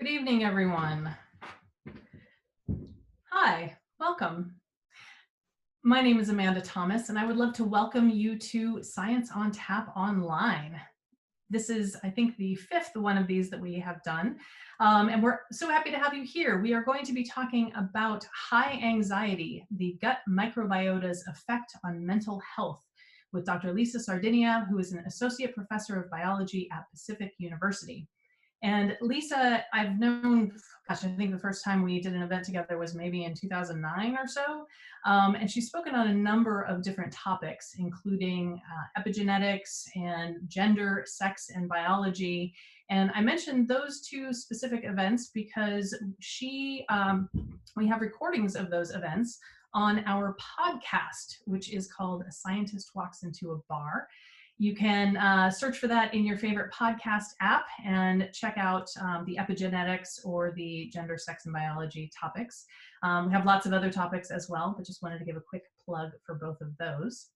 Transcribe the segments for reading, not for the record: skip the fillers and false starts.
Good evening, everyone. Hi, welcome. My name is Amanda Thomas, and I would love to welcome you to Science on Tap Online. This is, I think, the fifth one of these that we have done, and we're so happy to have you here. We are going to be talking about high anxiety, the gut microbiota's effect on mental health, with Dr. Lisa Sardinia, who is an associate professor of biology at Pacific University. And Lisa, I've known, gosh, I think the first time we did an event together was maybe in 2009 or so. And she's spoken on a number of different topics, including epigenetics and gender, sex, and biology. And I mentioned those two specific events because we have recordings of those events on our podcast, which is called A Scientist Walks into a Bar. You can search for that in your favorite podcast app and check out the epigenetics or the gender, sex, and biology topics. We have lots of other topics as well, but just wanted to give a quick plug for both of those.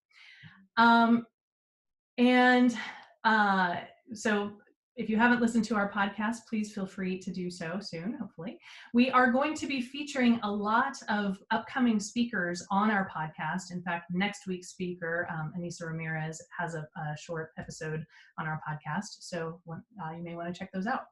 So if you haven't listened to our podcast, please feel free to do so soon, hopefully. We are going to be featuring a lot of upcoming speakers on our podcast. In fact, next week's speaker, Anissa Ramirez, has a short episode on our podcast, so you may want to check those out.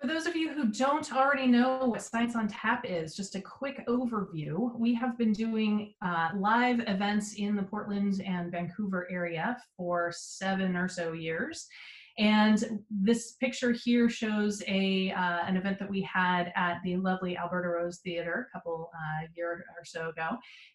For those of you who don't already know what Science on Tap is, just a quick overview. We have been doing live events in the Portland and Vancouver area for 7 or so years. And this picture here shows an event that we had at the lovely Alberta Rose Theatre a couple year or so ago.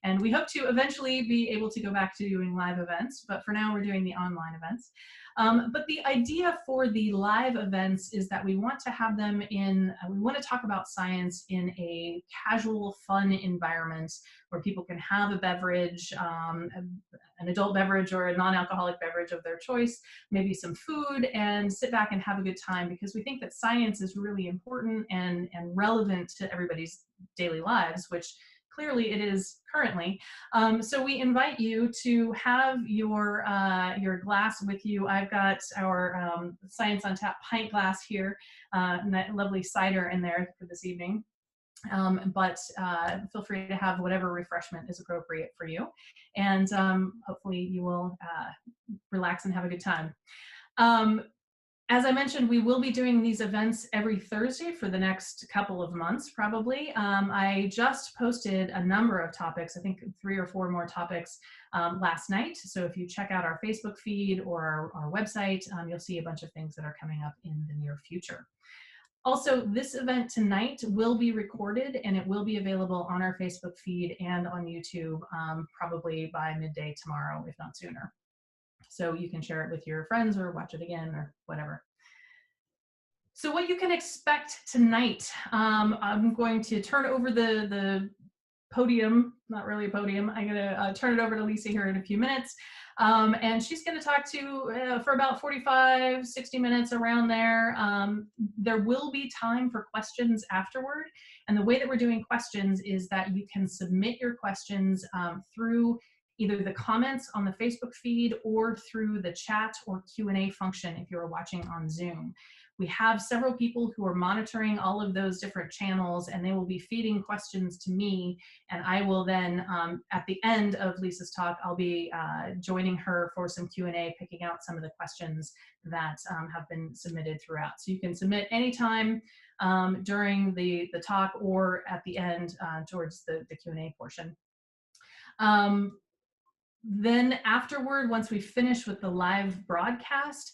And we hope to eventually be able to go back to doing live events, but for now we're doing the online events. But the idea for the live events is that we want to have them we want to talk about science in a casual, fun environment where people can have a beverage, an adult beverage or a non-alcoholic beverage of their choice, maybe some food, and sit back and have a good time, because we think that science is really important and relevant to everybody's daily lives, which clearly it is currently. So we invite you to have your glass with you. I've got our Science on Tap pint glass here, and that lovely cider in there for this evening. But feel free to have whatever refreshment is appropriate for you. And hopefully you will relax and have a good time. As I mentioned, we will be doing these events every Thursday for the next couple of months, probably. I just posted a number of topics, I think 3 or 4 more topics last night. So if you check out our Facebook feed or our website, you'll see a bunch of things that are coming up in the near future. Also, this event tonight will be recorded and it will be available on our Facebook feed and on YouTube probably by midday tomorrow, if not sooner. So you can share it with your friends or watch it again or whatever. So what you can expect tonight, I'm going to turn over the podium, not really a podium. I'm going to turn it over to Lisa here in a few minutes. And she's going to talk to for about 45, 60 minutes around there. There will be time for questions afterward. And the way that we're doing questions is that you can submit your questions through either the comments on the Facebook feed or through the chat or Q&A function if you're watching on Zoom. We have several people who are monitoring all of those different channels, and they will be feeding questions to me, and I will then, at the end of Lisa's talk, I'll be joining her for some Q&A, picking out some of the questions that have been submitted throughout. So you can submit anytime during the talk or at the end towards the Q&A portion. Then afterward, once we finish with the live broadcast,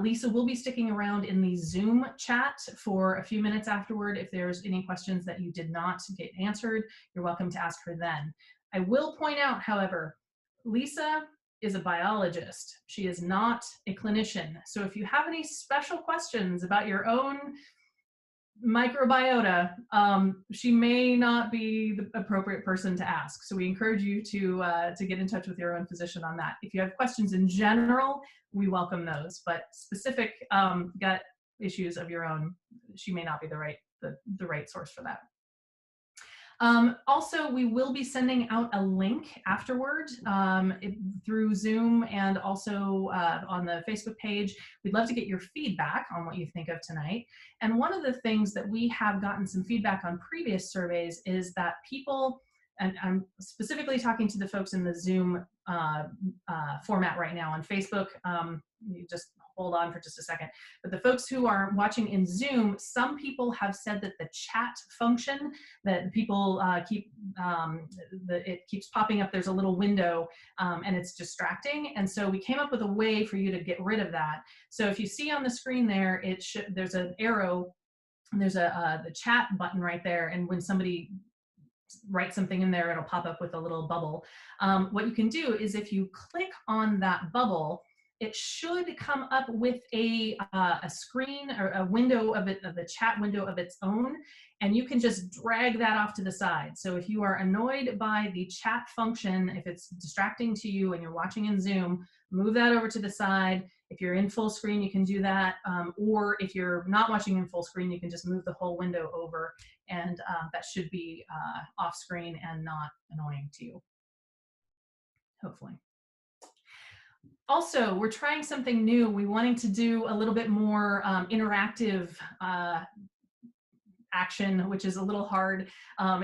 Lisa will be sticking around in the Zoom chat for a few minutes afterward. If there's any questions that you did not get answered, you're welcome to ask her then. I will point out, however, Lisa is a biologist. She is not a clinician. So if you have any special questions about your own microbiota, she may not be the appropriate person to ask. So we encourage you to get in touch with your own physician on that. If you have questions in general, we welcome those, but specific gut issues of your own, she may not be the right source for that. Also, we will be sending out a link afterward through Zoom and also on the Facebook page. We'd love to get your feedback on what you think of tonight. And one of the things that we have gotten some feedback on previous surveys is that people, and I'm specifically talking to the folks in the Zoom format right now. On Facebook, you just hold on for just a second. But the folks who are watching in Zoom, some people have said that the chat function that people it keeps popping up, there's a little window and it's distracting. And so we came up with a way for you to get rid of that. So if you see on the screen there, there's an arrow, and there's the chat button right there. And when somebody write something in there, it'll pop up with a little bubble. What you can do is if you click on that bubble, it should come up with a screen or a window of the chat window of its own, and you can just drag that off to the side. So if you are annoyed by the chat function, if it's distracting to you and you're watching in Zoom, move that over to the side. If you're in full screen, you can do that. Or if you're not watching in full screen, you can just move the whole window over, and that should be off screen and not annoying to you, hopefully. Also, we're trying something new. We're wanting to do a little bit more interactive action, which is a little hard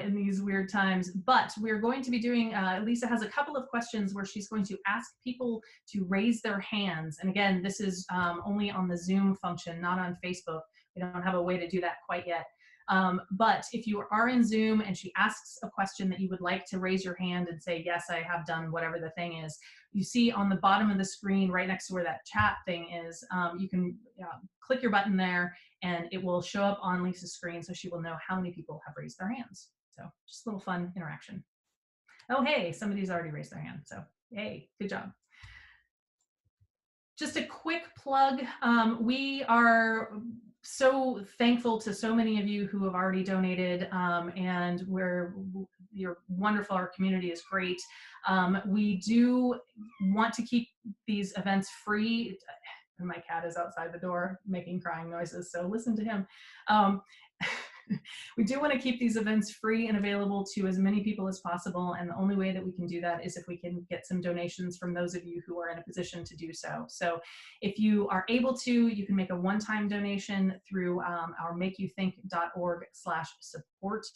in these weird times, but we're going to be doing, Lisa has a couple of questions where she's going to ask people to raise their hands. And again, this is only on the Zoom function, not on Facebook. We don't have a way to do that quite yet. But if you are in Zoom and she asks a question that you would like to raise your hand and say, yes, I have done whatever the thing is, you see on the bottom of the screen right next to where that chat thing is, you can click your button there and it will show up on Lisa's screen so she will know how many people have raised their hands. So just a little fun interaction. Oh, hey, somebody's already raised their hand. So, hey, good job. Just a quick plug. We are so thankful to so many of you who have already donated, and you're wonderful. Our community is great. We do want to keep these events free. And my cat is outside the door making crying noises, so listen to him. We do want to keep these events free and available to as many people as possible, and the only way that we can do that is if we can get some donations from those of you who are in a position to do so. So if you are able to, you can make a one-time donation through our makeyouthink.org/support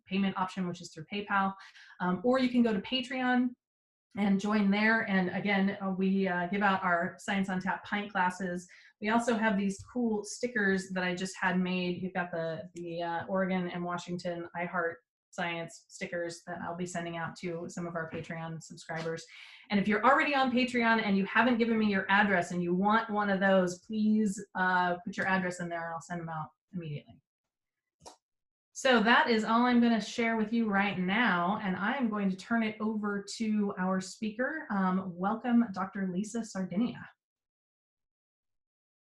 payment option, which is through PayPal, or you can go to Patreon and join there. And again, we give out our Science on Tap pint glasses. We also have these cool stickers that I just had made. You've got the Oregon and Washington iHeart Science stickers that I'll be sending out to some of our Patreon subscribers. And if you're already on Patreon and you haven't given me your address and you want one of those, please put your address in there and I'll send them out immediately. So that is all I'm going to share with you right now, and I am going to turn it over to our speaker. Welcome, Dr. Lisa Sardinia.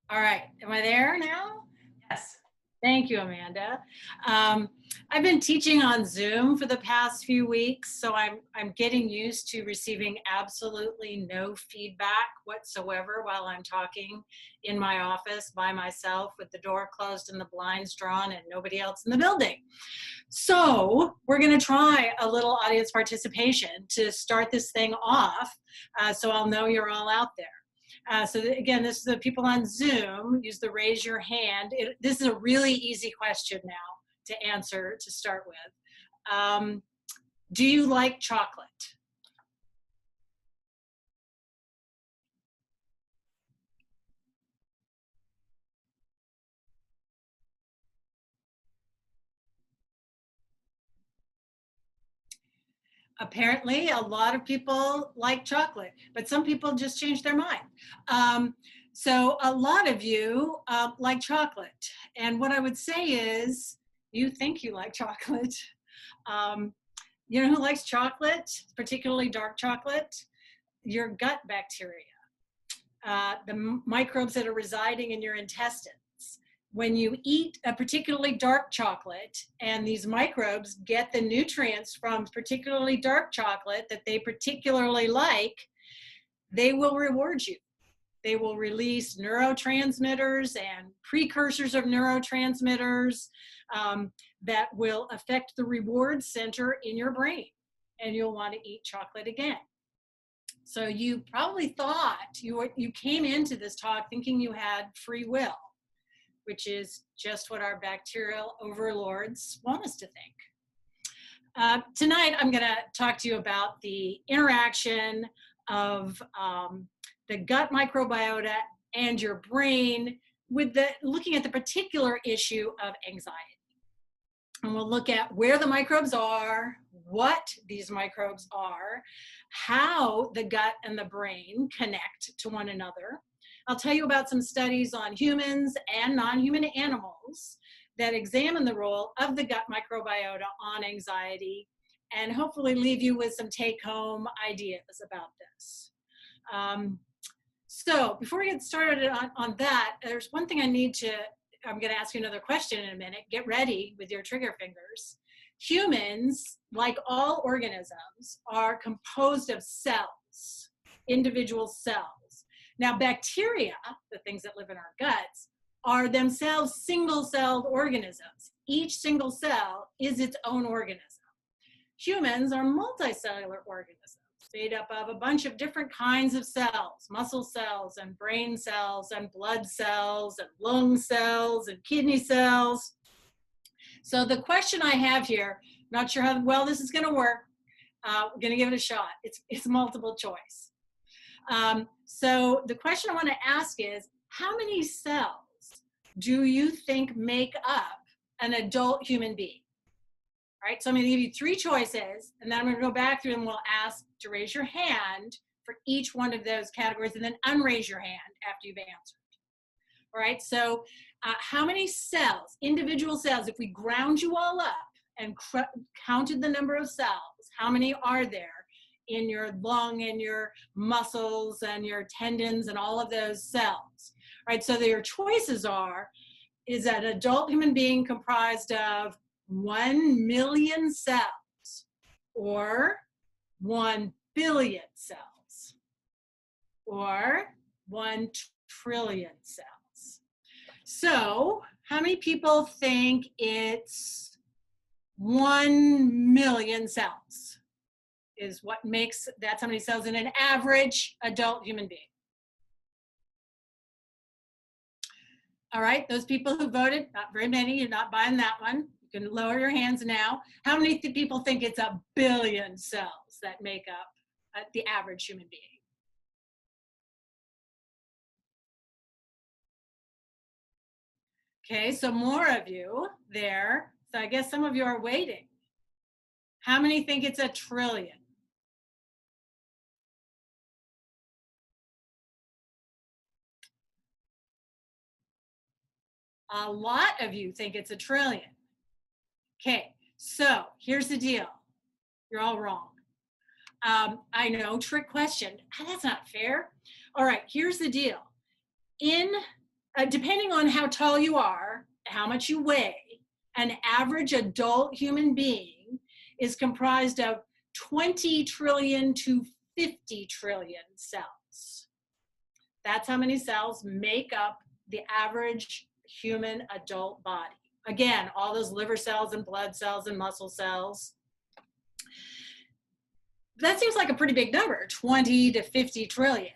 All right, am I there now? Yes. Thank you, Amanda. I've been teaching on Zoom for the past few weeks, so I'm getting used to receiving absolutely no feedback whatsoever while I'm talking in my office by myself with the door closed and the blinds drawn and nobody else in the building. So we're going to try a little audience participation to start this thing off, so I'll know you're all out there. So again, this is the people on Zoom, use the raise your hand. This is a really easy question now to answer to start with. Do you like chocolate? Apparently, a lot of people like chocolate, but some people just change their mind. So a lot of you like chocolate. And what I would say is, you think you like chocolate. You know who likes chocolate, particularly dark chocolate? Your gut bacteria, the microbes that are residing in your intestines. When you eat a particularly dark chocolate and these microbes get the nutrients from particularly dark chocolate that they particularly like, they will reward you. They will release neurotransmitters and precursors of neurotransmitters that will affect the reward center in your brain, and you'll want to eat chocolate again. So you probably thought, you came into this talk thinking you had free will, which is just what our bacterial overlords want us to think. Tonight, I'm going to talk to you about the interaction of the gut microbiota and your brain with looking at the particular issue of anxiety. And we'll look at where the microbes are, what these microbes are, how the gut and the brain connect to one another. I'll tell you about some studies on humans and non-human animals that examine the role of the gut microbiota on anxiety, and hopefully leave you with some take-home ideas about this. So before we get started on that, there's one thing I'm going to ask you another question in a minute. Get ready with your trigger fingers. Humans, like all organisms, are composed of cells, individual cells. Now, bacteria, the things that live in our guts, are themselves single-celled organisms. Each single cell is its own organism. Humans are multicellular organisms made up of a bunch of different kinds of cells, muscle cells and brain cells and blood cells and lung cells and kidney cells. So the question I have here, not sure how well this is going to work. We're going to give it a shot. It's multiple choice. So the question I want to ask is, how many cells do you think make up an adult human being? All right, so I'm going to give you 3 choices, and then I'm going to go back through and we'll ask to raise your hand for each one of those categories, and then unraise your hand after you've answered. All right, so how many cells, individual cells, if we ground you all up and counted the number of cells, how many are there in your lung and your muscles and your tendons and all of those cells? All right, so your choices are, is an adult human being comprised of 1 million cells or 1 billion cells or 1 trillion cells? So how many people think it's 1 million cells is what makes, that's how many cells in an average adult human being? All right, those people who voted, not very many, you're not buying that one. You can lower your hands now. How many people think it's 1 billion cells that make up the average human being? Okay, so more of you there. So I guess some of you are waiting. How many think it's 1 trillion? A lot of you think it's 1 trillion. Okay, so here's the deal. You're all wrong. I know, trick question. That's not fair. All right, here's the deal. Depending on how tall you are, how much you weigh, an average adult human being is comprised of 20 trillion to 50 trillion cells. That's how many cells make up the average human adult body. Again, all those liver cells and blood cells and muscle cells. That seems like a pretty big number, 20 to 50 trillion.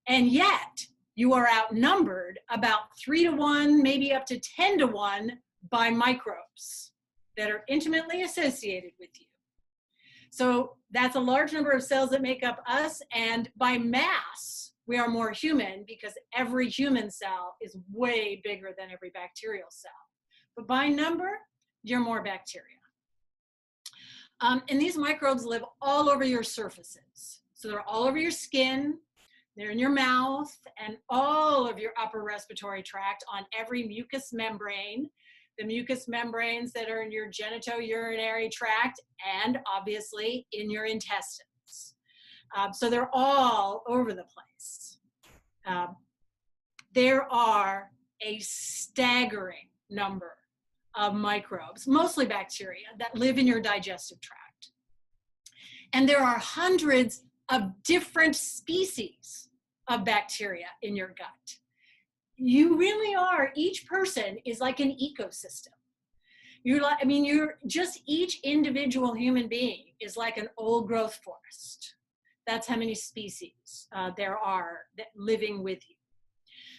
And yet, you are outnumbered about 3 to 1, maybe up to 10 to 1 by microbes that are intimately associated with you. So that's a large number of cells that make up us, and by mass, we are more human because every human cell is way bigger than every bacterial cell. But by number, you're more bacteria. And these microbes live all over your surfaces. So they're all over your skin, they're in your mouth, and all of your upper respiratory tract on every mucous membrane, the mucous membranes that are in your genitourinary tract, and obviously in your intestines. So they're all over the place. There are a staggering number of microbes, mostly bacteria, that live in your digestive tract. And there are hundreds of different species of bacteria in your gut. You really are, each person is like an ecosystem. You're like, I mean, you're just, each individual human being is like an old growth forest. That's how many species there are that living with you.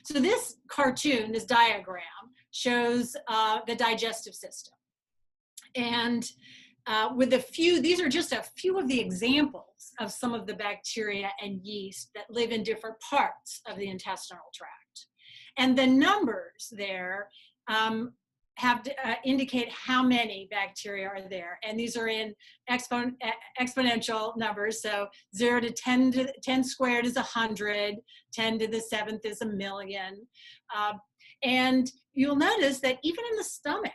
So this cartoon, this diagram, shows the digestive system. And with a few, these are just a few of the examples of some of the bacteria and yeast that live in different parts of the intestinal tract. And the numbers there have to indicate how many bacteria are there. And these are in exponential numbers. So 0 to 10 squared is 100, 10 to the 7th is 1,000,000. And you'll notice that even in the stomach,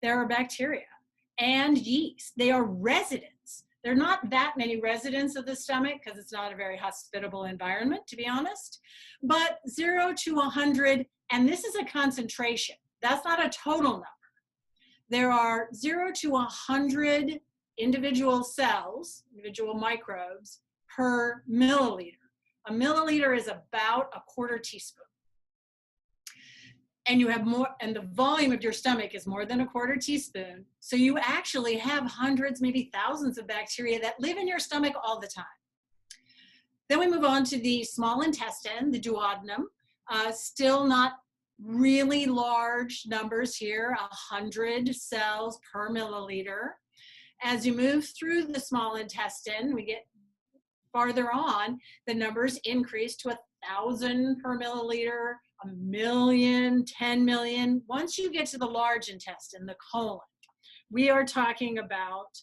there are bacteria and yeast. They are residents. There are not that many residents of the stomach because it's not a very hospitable environment, to be honest. But 0 to 100, and this is a concentration. That's not a total number. There are 0 to 100 individual cells, individual microbes per milliliter. A milliliter is about a quarter teaspoon. And you have more, and the volume of your stomach is more than a quarter teaspoon. So you actually have hundreds, maybe thousands of bacteria that live in your stomach all the time. Then we move on to the small intestine, the duodenum. Still not really large numbers here, 100 cells per milliliter. As you move through the small intestine, we get farther on, the numbers increase to 1,000 per milliliter, 1,000,000, 10 million. Once you get to the large intestine, the colon, we are talking about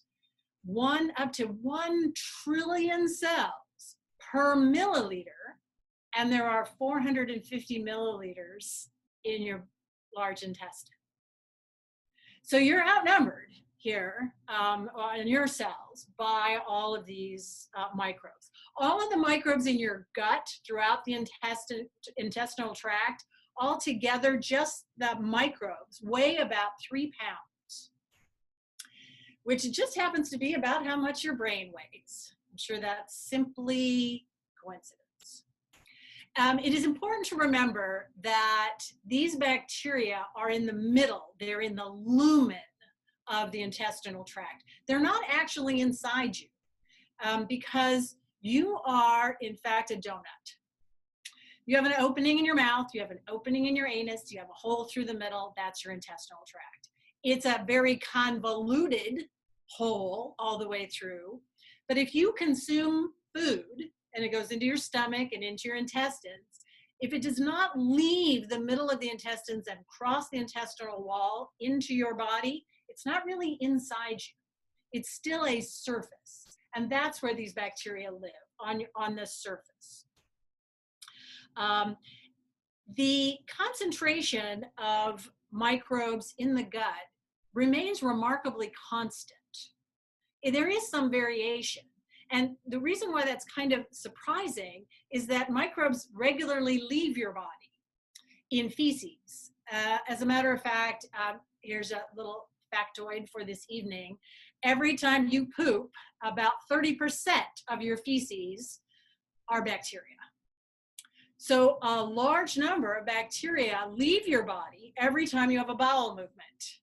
up to 1 trillion cells per milliliter, and there are 450 milliliters in your large intestine. So you're outnumbered here in your cells by all of these microbes. All of the microbes in your gut throughout the intestinal tract, all together, just the microbes weigh about 3 pounds, which just happens to be about how much your brain weighs. I'm sure that's simply coincidence. It is important to remember that these bacteria are in the middle. They're in the lumen of the intestinal tract. They're not actually inside you because you are, in fact, a donut. You have an opening in your mouth, you have an opening in your anus, you have a hole through the middle, that's your intestinal tract. It's a very convoluted hole all the way through, but if you consume food, and it goes into your stomach and into your intestines, if it does not leave the middle of the intestines and cross the intestinal wall into your body, it's not really inside you. It's still a surface. And that's where these bacteria live, on the surface. The concentration of microbes in the gut remains remarkably constant. There is some variation. And the reason why that's kind of surprising is that microbes regularly leave your body in feces. As a matter of fact, here's a little factoid for this evening. Every time you poop, about 30% of your feces are bacteria. So a large number of bacteria leave your body every time you have a bowel movement.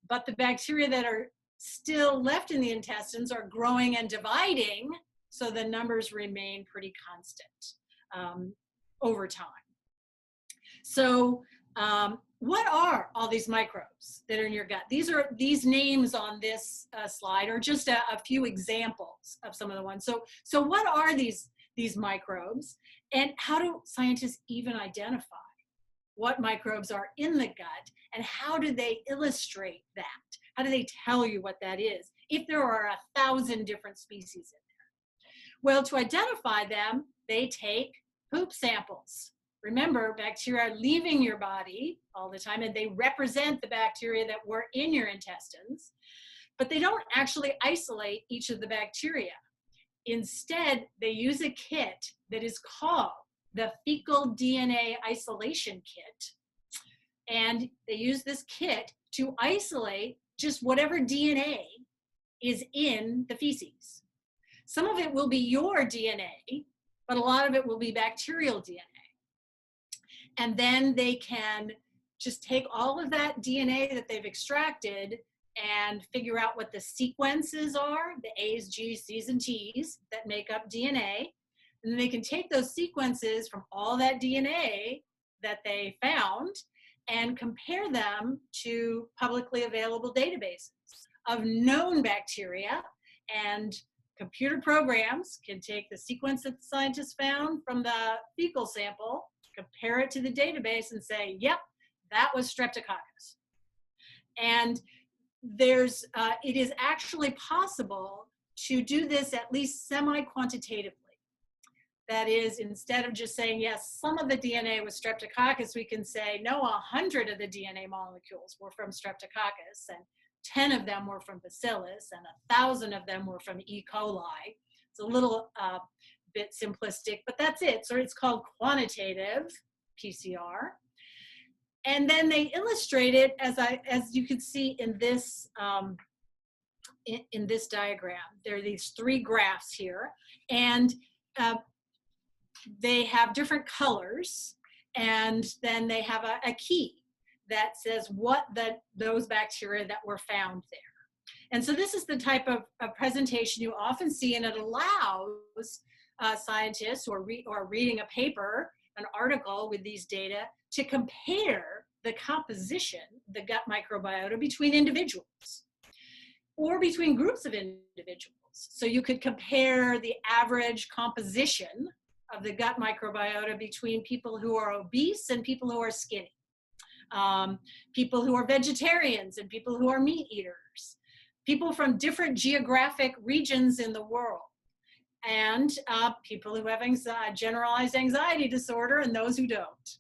But the bacteria that are still left in the intestines are growing and dividing, so the numbers remain pretty constant over time. So what are all these microbes that are in your gut? These names on this slide are just a few examples of some of the ones. So what are these microbes, and how do scientists even identify what microbes are in the gut, and how do they illustrate that? How do they tell you what that is if there are 1,000 different species in there? Well, to identify them, they take poop samples. Remember, bacteria are leaving your body all the time, and they represent the bacteria that were in your intestines, but they don't actually isolate each of the bacteria. Instead, they use a kit that is called the fecal DNA isolation kit, and they use this kit to isolate just whatever DNA is in the feces. Some of it will be your DNA, but a lot of it will be bacterial DNA. And then they can just take all of that DNA that they've extracted and figure out what the sequences are, the A's, G's, C's, and T's that make up DNA. And then they can take those sequences from all that DNA that they found and compare them to publicly available databases of known bacteria. And computer programs can take the sequence that the scientists found from the fecal sample, compare it to the database and say, yep, that was Streptococcus. And it is actually possible to do this at least semi-quantitatively. That is, instead of just saying, yes, some of the DNA was Streptococcus, we can say, no, 100 of the DNA molecules were from Streptococcus, and 10 of them were from Bacillus, and 1,000 of them were from E. coli. It's a little bit simplistic, but that's it. So it's called quantitative PCR. And then they illustrate it as you can see in this in this diagram. There are these 3 graphs here, and they have different colors, and then they have a key that says what those bacteria that were found there. And so this is the type of presentation you often see, and it allows scientists who are reading a paper, an article with these data, to compare the composition, the gut microbiota, between individuals or between groups of individuals. So you could compare the average composition of the gut microbiota between people who are obese and people who are skinny, people who are vegetarians and people who are meat eaters, people from different geographic regions in the world, and people who have generalized anxiety disorder and those who don't.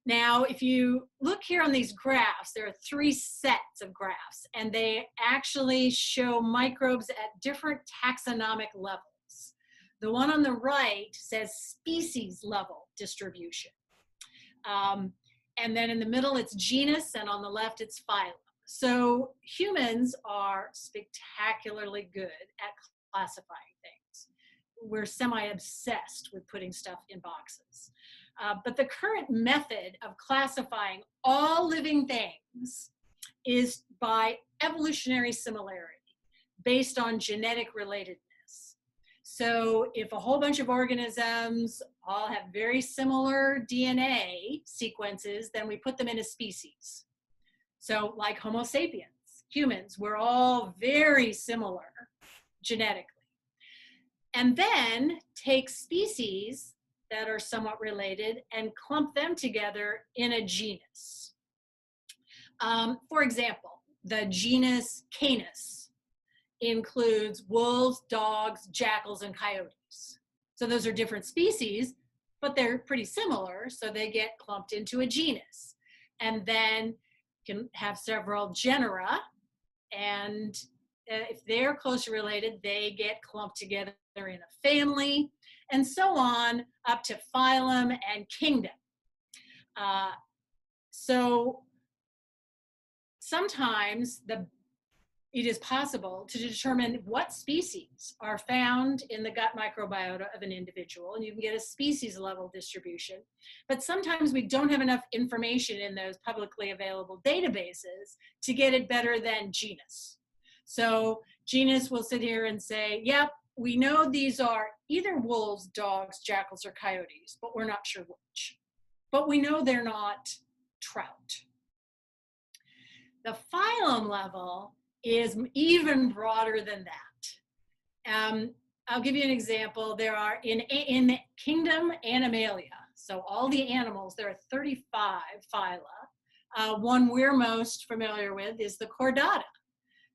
Now, if you look here on these graphs, there are 3 sets of graphs, and they actually show microbes at different taxonomic levels. The one on the right says species level distribution. And then in the middle, it's genus, and on the left, it's phylum. So humans are spectacularly good at classifying things. We're semi-obsessed with putting stuff in boxes. But the current method of classifying all living things is by evolutionary similarity based on genetic relatedness. So if a whole bunch of organisms all have very similar DNA sequences, then we put them in a species. So like Homo sapiens, humans, we're all very similar genetically. And then take species that are somewhat related and clump them together in a genus. For example, the genus Canis includes wolves, dogs, jackals, and coyotes. So those are different species, but they're pretty similar, so they get clumped into a genus. And then you can have several genera, and if they're closely related, they get clumped together in a family, and so on up to phylum and kingdom. So sometimes it is possible to determine what species are found in the gut microbiota of an individual, and you can get a species level distribution. But sometimes we don't have enough information in those publicly available databases to get it better than genus. So genus will sit here and say, yep, we know these are either wolves, dogs, jackals, or coyotes, but we're not sure which. But we know they're not trout. The phylum level is even broader than that. I'll give you an example. There are in kingdom Animalia, so all the animals, there are 35 phyla. One we're most familiar with is the Chordata,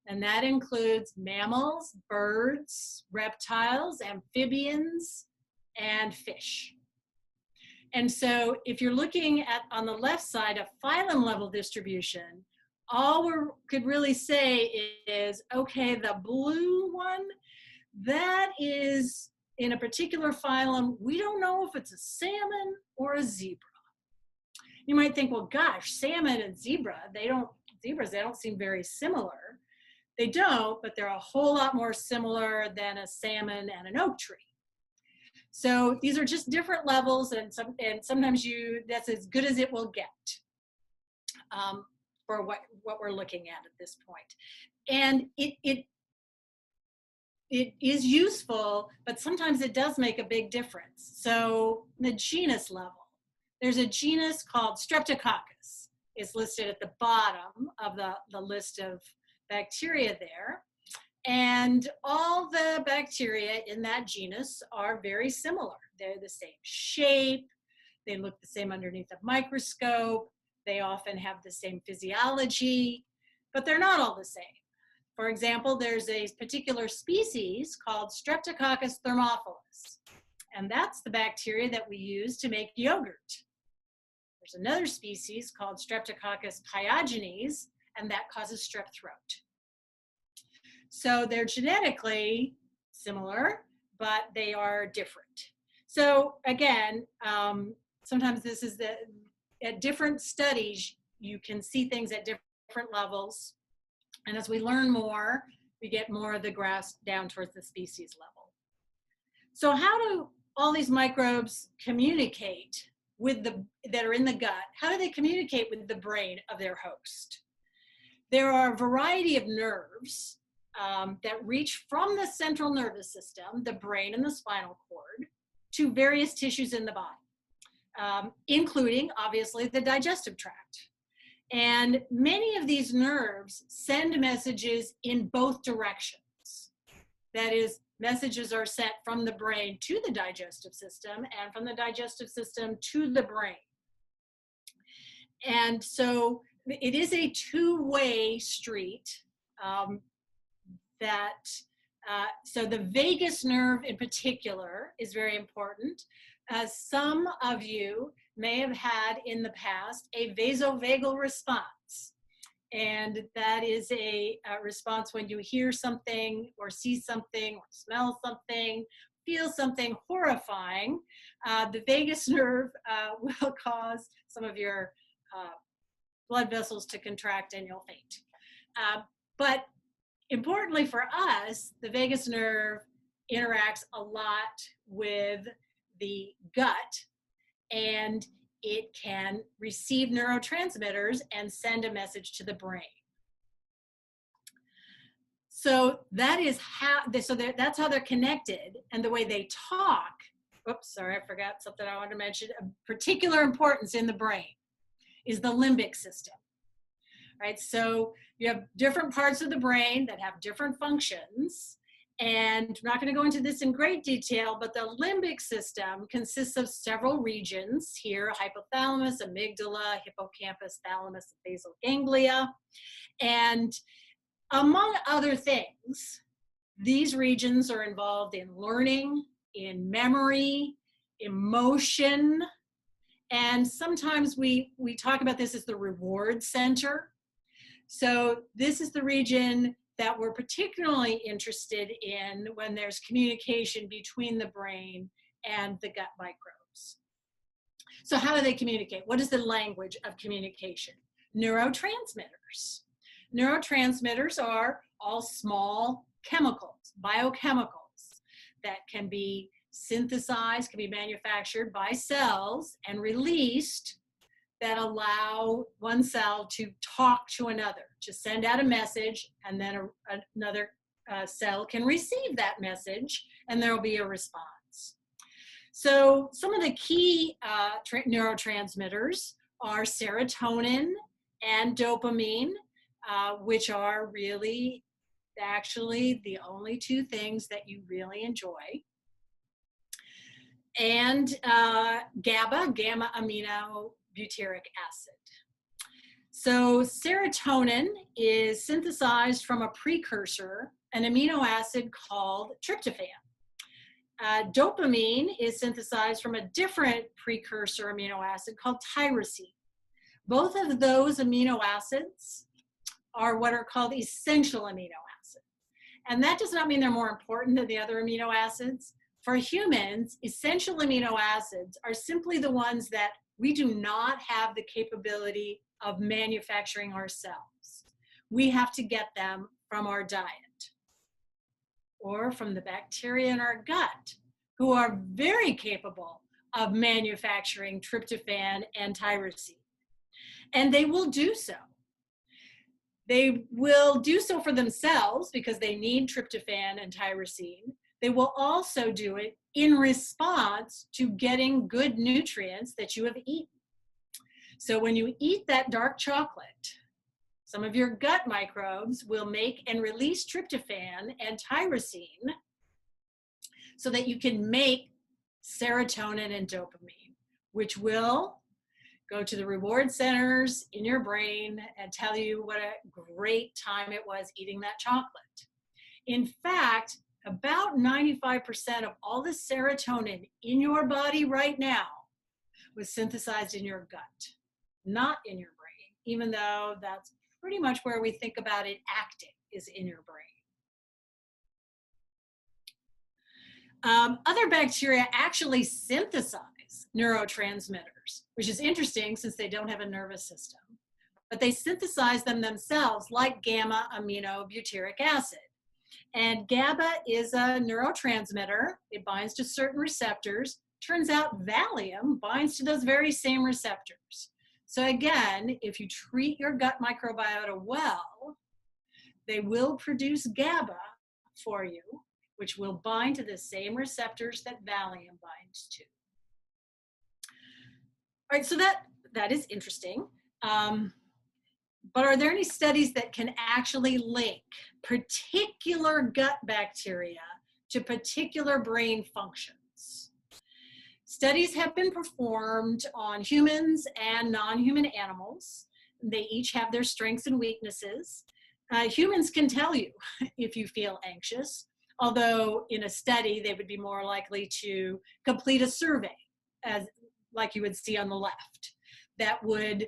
and that includes mammals, birds, reptiles, amphibians, and fish. And so if you're looking at, on the left side, a phylum level distribution, all we could really say is, okay, the blue one, that is in a particular phylum, we don't know if it's a salmon or a zebra. You might think, well, gosh, salmon and zebras, they don't seem very similar. They don't, but they're a whole lot more similar than a salmon and an oak tree. So these are just different levels, and sometimes that's as good as it will get for what we're looking at this point. And it is useful, but sometimes it does make a big difference. So the genus level, there's a genus called Streptococcus. It's listed at the bottom of the list of bacteria there. And all the bacteria in that genus are very similar. They're the same shape. They look the same underneath a microscope. They often have the same physiology, but they're not all the same. For example, there's a particular species called Streptococcus thermophilus, and that's the bacteria that we use to make yogurt. There's another species called Streptococcus pyogenes, and that causes strep throat. So they're genetically similar, but they are different. So again, sometimes this is at different studies, you can see things at different levels. And as we learn more, we get more of the grasp down towards the species level. So how do all these microbes communicate that are in the gut? How do they communicate with the brain of their host? There are a variety of nerves that reach from the central nervous system, the brain and the spinal cord, to various tissues in the body, including, obviously, the digestive tract. And many of these nerves send messages in both directions. That is, messages are sent from the brain to the digestive system and from the digestive system to the brain. And so it is a two-way street. So the vagus nerve in particular is very important. Some of you may have had in the past a vasovagal response. And that is a response when you hear something or see something or smell something, feel something horrifying. The vagus nerve will cause some of your blood vessels to contract and you'll faint. But importantly for us, the vagus nerve interacts a lot with the gut, and it can receive neurotransmitters and send a message to the brain. So that is how, that's how they're connected, and the way they talk. Oops, sorry, I forgot something I wanted to mention. A particular importance in the brain is the limbic system, right? So you have different parts of the brain that have different functions. And I'm not going to go into this in great detail, but the limbic system consists of several regions here: hypothalamus, amygdala, hippocampus, thalamus, and basal ganglia. And among other things, these regions are involved in learning, in memory, emotion, and sometimes we talk about this as the reward center. So this is the region that we're particularly interested in when there's communication between the brain and the gut microbes. So how do they communicate? What is the language of communication? Neurotransmitters. Neurotransmitters are all small chemicals, biochemicals, that can be synthesized, can be manufactured by cells and released, that allow one cell to talk to another, to send out a message, and then another cell can receive that message, and there will be a response. So some of the key neurotransmitters are serotonin and dopamine, which are really actually the only two things that you really enjoy. And GABA, gamma amino butyric acid. So serotonin is synthesized from a precursor, an amino acid called tryptophan. Dopamine is synthesized from a different precursor amino acid called tyrosine. Both of those amino acids are what are called essential amino acids. And that does not mean they're more important than the other amino acids. For humans, essential amino acids are simply the ones that we do not have the capability of manufacturing ourselves. We have to get them from our diet or from the bacteria in our gut, who are very capable of manufacturing tryptophan and tyrosine. And they will do so. They will do so for themselves because they need tryptophan and tyrosine. They will also do it in response to getting good nutrients that you have eaten. So when you eat that dark chocolate, some of your gut microbes will make and release tryptophan and tyrosine so that you can make serotonin and dopamine, which will go to the reward centers in your brain and tell you what a great time it was eating that chocolate. In fact, about 95% of all the serotonin in your body right now was synthesized in your gut, not in your brain, even though that's pretty much where we think about it acting, is in your brain. Other bacteria actually synthesize neurotransmitters, which is interesting since they don't have a nervous system. But they synthesize them themselves, like gamma aminobutyric acid. And GABA is a neurotransmitter. It binds to certain receptors. Turns out Valium binds to those very same receptors. So again, if you treat your gut microbiota well, they will produce GABA for you, which will bind to the same receptors that Valium binds to. All right, so that is interesting. But are there any studies that can actually link particular gut bacteria to particular brain functions? Studies have been performed on humans and non-human animals. They each have their strengths and weaknesses. Humans can tell you if you feel anxious, although in a study they would be more likely to complete a survey, like you would see on the left, that would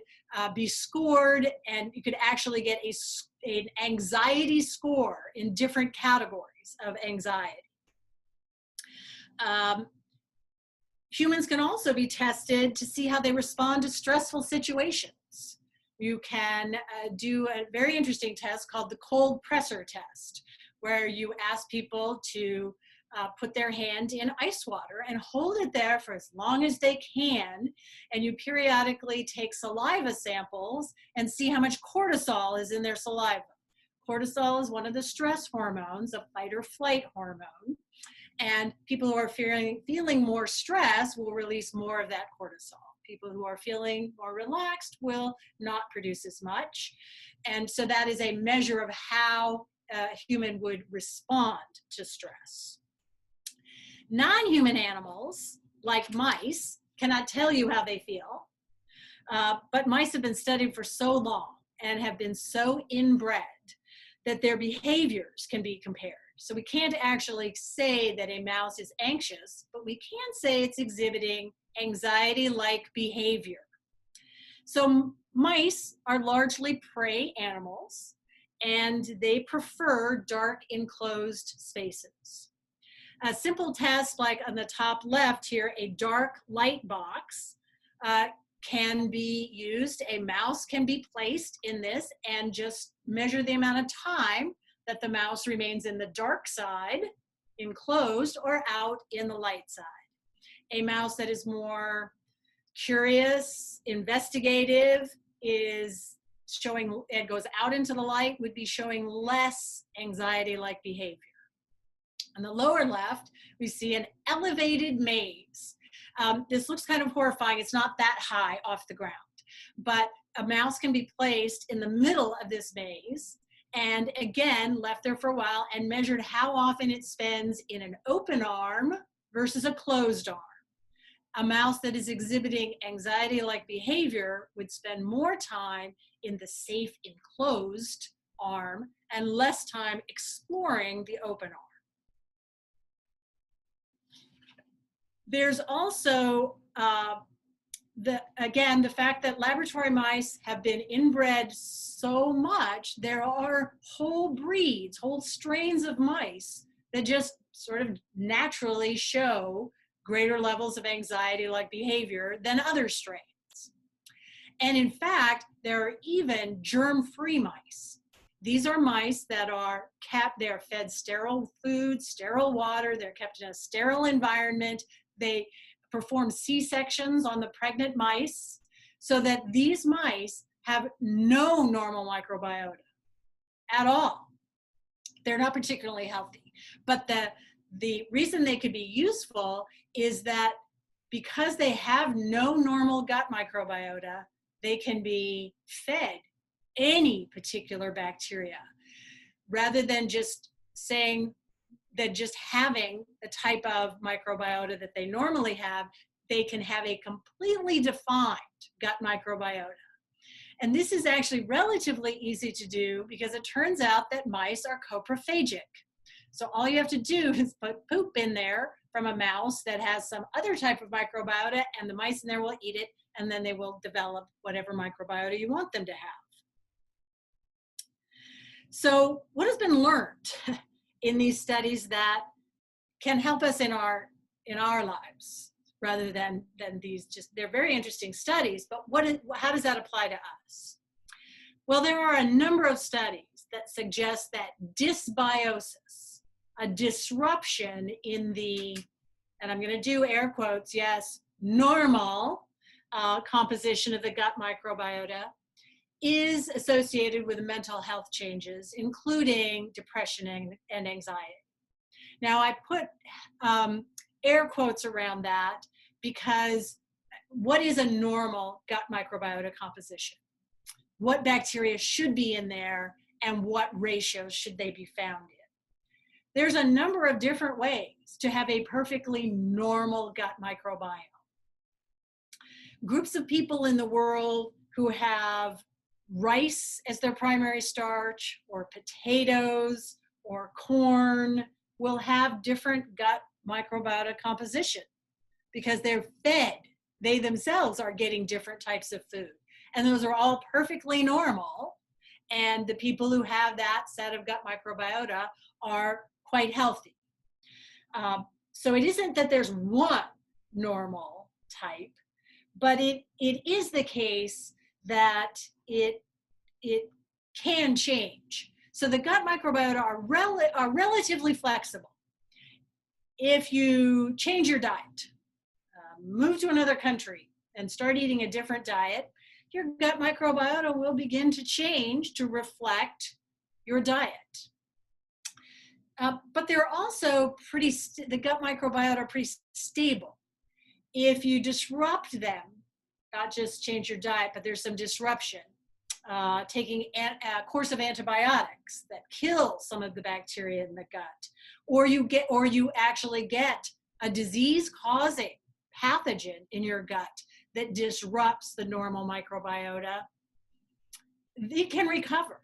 be scored, and you could actually get an anxiety score in different categories of anxiety. Humans can also be tested to see how they respond to stressful situations. You can do a very interesting test called the cold pressor test, where you ask people to put their hand in ice water and hold it there for as long as they can, and you periodically take saliva samples and see how much cortisol is in their saliva. Cortisol is one of the stress hormones, a fight or flight hormone, and people who are feeling more stress will release more of that cortisol. People who are feeling more relaxed will not produce as much, and so that is a measure of how a human would respond to stress. Non-human animals, like mice, cannot tell you how they feel, but mice have been studied for so long and have been so inbred that their behaviors can be compared. So we can't actually say that a mouse is anxious, but we can say it's exhibiting anxiety-like behavior. So mice are largely prey animals, and they prefer dark enclosed spaces. A simple test like on the top left here, a dark light box can be used. A mouse can be placed in this and just measure the amount of time that the mouse remains in the dark side, enclosed, or out in the light side. A mouse that is more curious, investigative, is showing, it goes out into the light, would be showing less anxiety-like behavior. On the lower left, we see an elevated maze. This looks kind of horrifying. It's not that high off the ground, but a mouse can be placed in the middle of this maze and again, left there for a while and measured how often it spends in an open arm versus a closed arm. A mouse that is exhibiting anxiety-like behavior would spend more time in the safe enclosed arm and less time exploring the open arm. There's also, again, the fact that laboratory mice have been inbred so much, there are whole breeds, whole strains of mice that just sort of naturally show greater levels of anxiety-like behavior than other strains. And in fact, there are even germ-free mice. These are mice that are kept, they're fed sterile food, sterile water, they're kept in a sterile environment. They perform C-sections on the pregnant mice so that these mice have no normal microbiota at all. They're not particularly healthy. But the reason they could be useful is that because they have no normal gut microbiota, they can be fed any particular bacteria rather than just saying that just having the type of microbiota that they normally have, they can have a completely defined gut microbiota. And this is actually relatively easy to do because it turns out that mice are coprophagic. So all you have to do is put poop in there from a mouse that has some other type of microbiota, and the mice in there will eat it, and then they will develop whatever microbiota you want them to have. So what has been learned in these studies that can help us in our lives rather than these they're very interesting studies, but how does that apply to us? Well, there are a number of studies that suggest that dysbiosis, a disruption in the, and I'm going to do air quotes, yes, normal composition of the gut microbiota is associated with mental health changes, including depression and anxiety. Now, I put air quotes around that because what is a normal gut microbiota composition? What bacteria should be in there and what ratios should they be found in? There's a number of different ways to have a perfectly normal gut microbiome. Groups of people in the world who have rice as their primary starch, or potatoes, or corn, will have different gut microbiota composition because they're fed. They themselves are getting different types of food. And those are all perfectly normal. And the people who have that set of gut microbiota are quite healthy. So it isn't that there's one normal type, but it is the case that it can change. So the gut microbiota are relatively flexible. If you change your diet, move to another country and start eating a different diet, your gut microbiota will begin to change to reflect your diet. But they're also the gut microbiota are pretty stable. If you disrupt them, not just change your diet, but there's some disruption, taking a course of antibiotics that kill some of the bacteria in the gut, or you actually get a disease-causing pathogen in your gut that disrupts the normal microbiota, it can recover.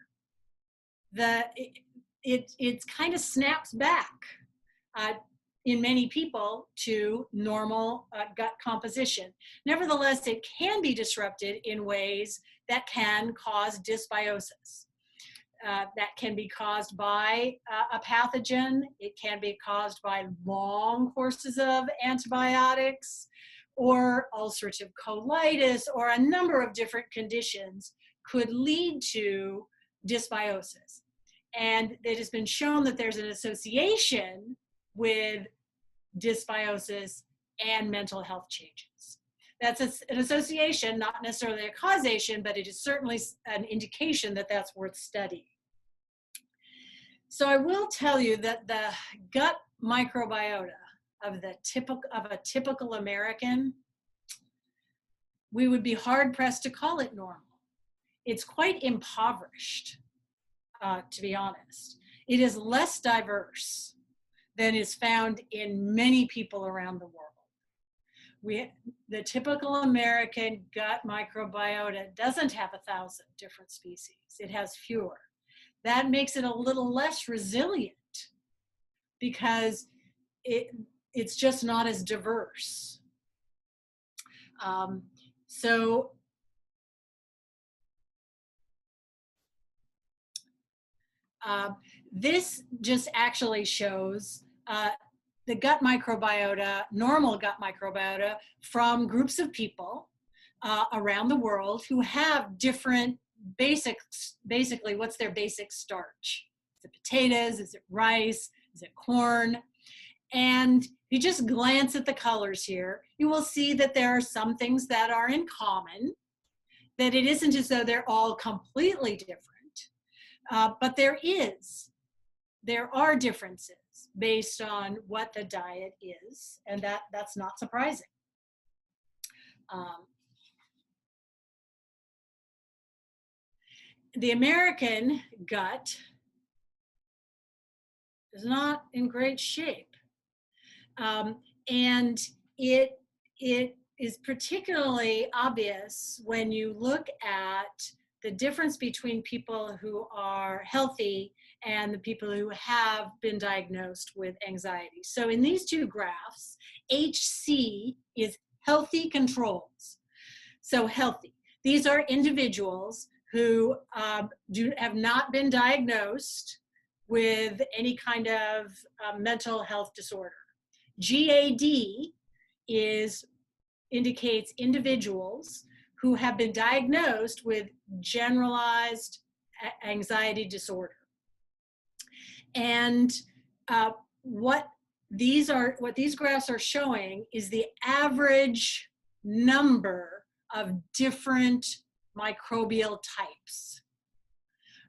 It kind of snaps back in many people to normal gut composition. Nevertheless, it can be disrupted in ways that can cause dysbiosis. That can be caused by a pathogen. It can be caused by long courses of antibiotics or ulcerative colitis, or a number of different conditions could lead to dysbiosis. And it has been shown that there's an association with dysbiosis and mental health changes. That's an association, not necessarily a causation, but it is certainly an indication that that's worth studying. So I will tell you that the gut microbiota of a typical American, we would be hard pressed to call it normal. It's quite impoverished, to be honest. It is less diverse than is found in many people around the world. The typical American gut microbiota doesn't have 1,000 different species. It has fewer. That makes it a little less resilient because it's just not as diverse. This just actually shows the gut microbiota, normal gut microbiota, from groups of people around the world who have different basically what's their basic starch. Is it potatoes? Is it rice? Is it corn? And if you just glance at the colors here, you will see that there are some things that are in common, that it isn't as though they're all completely different, but there are differences based on what the diet is, and that's not surprising. The American gut is not in great shape. And it is particularly obvious when you look at the difference between people who are healthy and the people who have been diagnosed with anxiety. So in these two graphs, HC is healthy controls. So healthy. These are individuals who have not been diagnosed with any kind of mental health disorder. GAD indicates individuals who have been diagnosed with generalized anxiety disorder. And what these graphs are showing is the average number of different microbial types,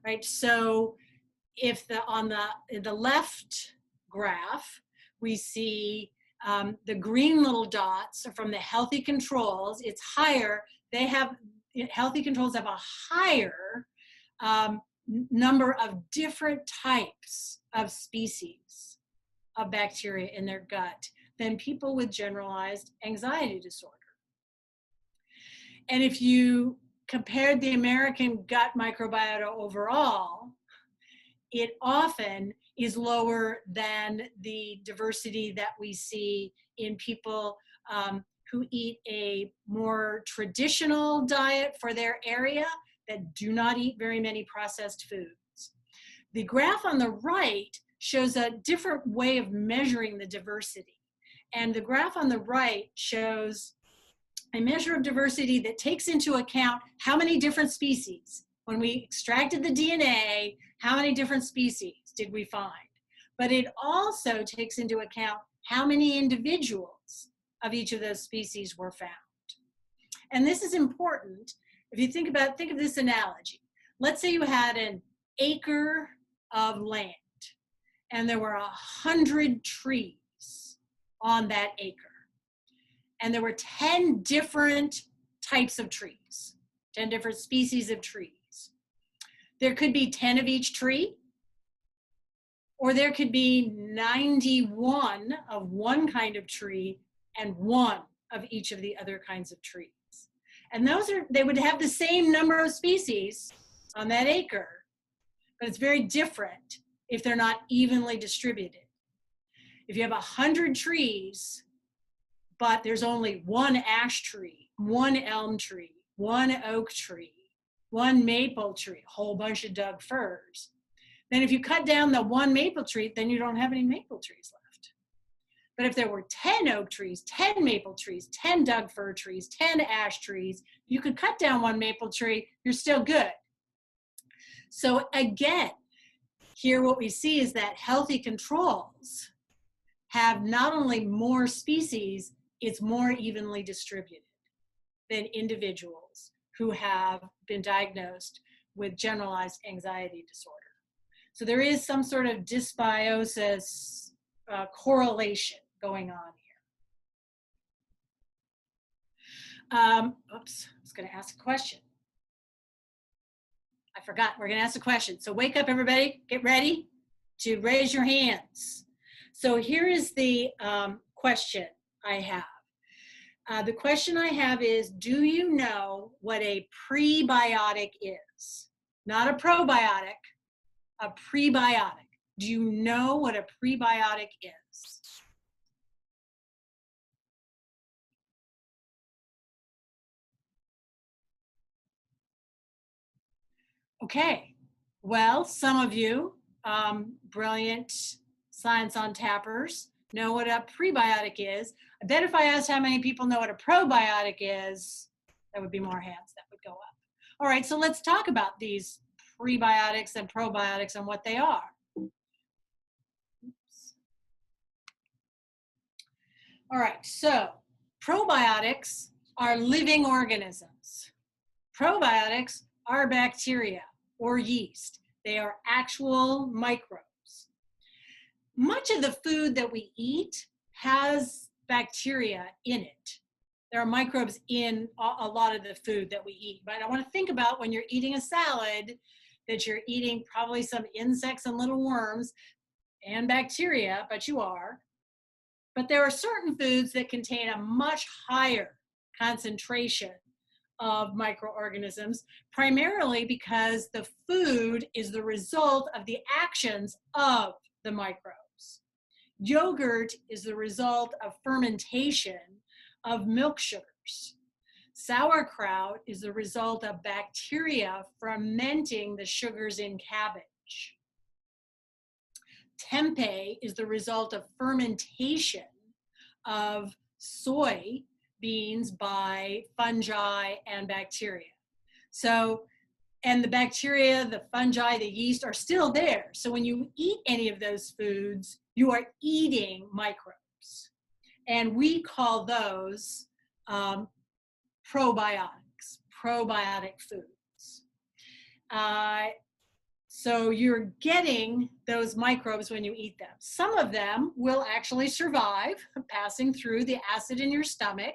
right? So if on the left graph, we see the green little dots are from the healthy controls. It's higher. Healthy controls have a higher number of different types of species of bacteria in their gut than people with generalized anxiety disorder. And if you compared the American gut microbiota overall, it often is lower than the diversity that we see in people who eat a more traditional diet for their area that do not eat very many processed foods. The graph on the right shows a different way of measuring the diversity. And the graph on the right shows a measure of diversity that takes into account how many different species. When we extracted the DNA, how many different species did we find? But it also takes into account how many individuals of each of those species were found. And this is important. If you think of this analogy. Let's say you had an acre of land and there were 100 trees on that acre. And there were 10 different types of trees, 10 different species of trees. There could be 10 of each tree, or there could be 91 of one kind of tree and 1 of each of the other kinds of trees. And they would have the same number of species on that acre, but it's very different if they're not evenly distributed. If you have 100 trees, but there's only 1 ash tree, 1 elm tree, 1 oak tree, 1 maple tree, a whole bunch of Doug firs, then if you cut down the 1 maple tree, then you don't have any maple trees left. But if there were 10 oak trees, 10 maple trees, 10 Doug fir trees, 10 ash trees, you could cut down 1 maple tree, you're still good. So again, here what we see is that healthy controls have not only more species, it's more evenly distributed than individuals who have been diagnosed with generalized anxiety disorder. So there is some sort of dysbiosis correlation going on here. Oops, I was going to ask a question. I forgot, we're going to ask a question. So wake up, everybody, get ready to raise your hands. So here is the question I have. The question I have is, do you know what a prebiotic is? Not a probiotic, a prebiotic. Do you know what a prebiotic is? Okay, well, some of you brilliant science on tappers know what a prebiotic is. I bet if I asked how many people know what a probiotic is, there would be more hands that would go up. All right, so let's talk about these prebiotics and probiotics and what they are. Oops. All right, so probiotics are living organisms. Probiotics are bacteria or yeast. They are actual microbes. Much of the food that we eat has bacteria in it. There are microbes in a lot of the food that we eat. But I want to think about when you're eating a salad that you're eating probably some insects and little worms and bacteria, but you are. But there are certain foods that contain a much higher concentration of microorganisms, primarily because the food is the result of the actions of the microbes. Yogurt is the result of fermentation of milk sugars. Sauerkraut is the result of bacteria fermenting the sugars in cabbage. Tempeh is the result of fermentation of soy beans by fungi and bacteria. So, and the bacteria, the fungi, the yeast are still there. So when you eat any of those foods, you are eating microbes. And we call those probiotics, probiotic foods. So you're getting those microbes when you eat them. Some of them will actually survive passing through the acid in your stomach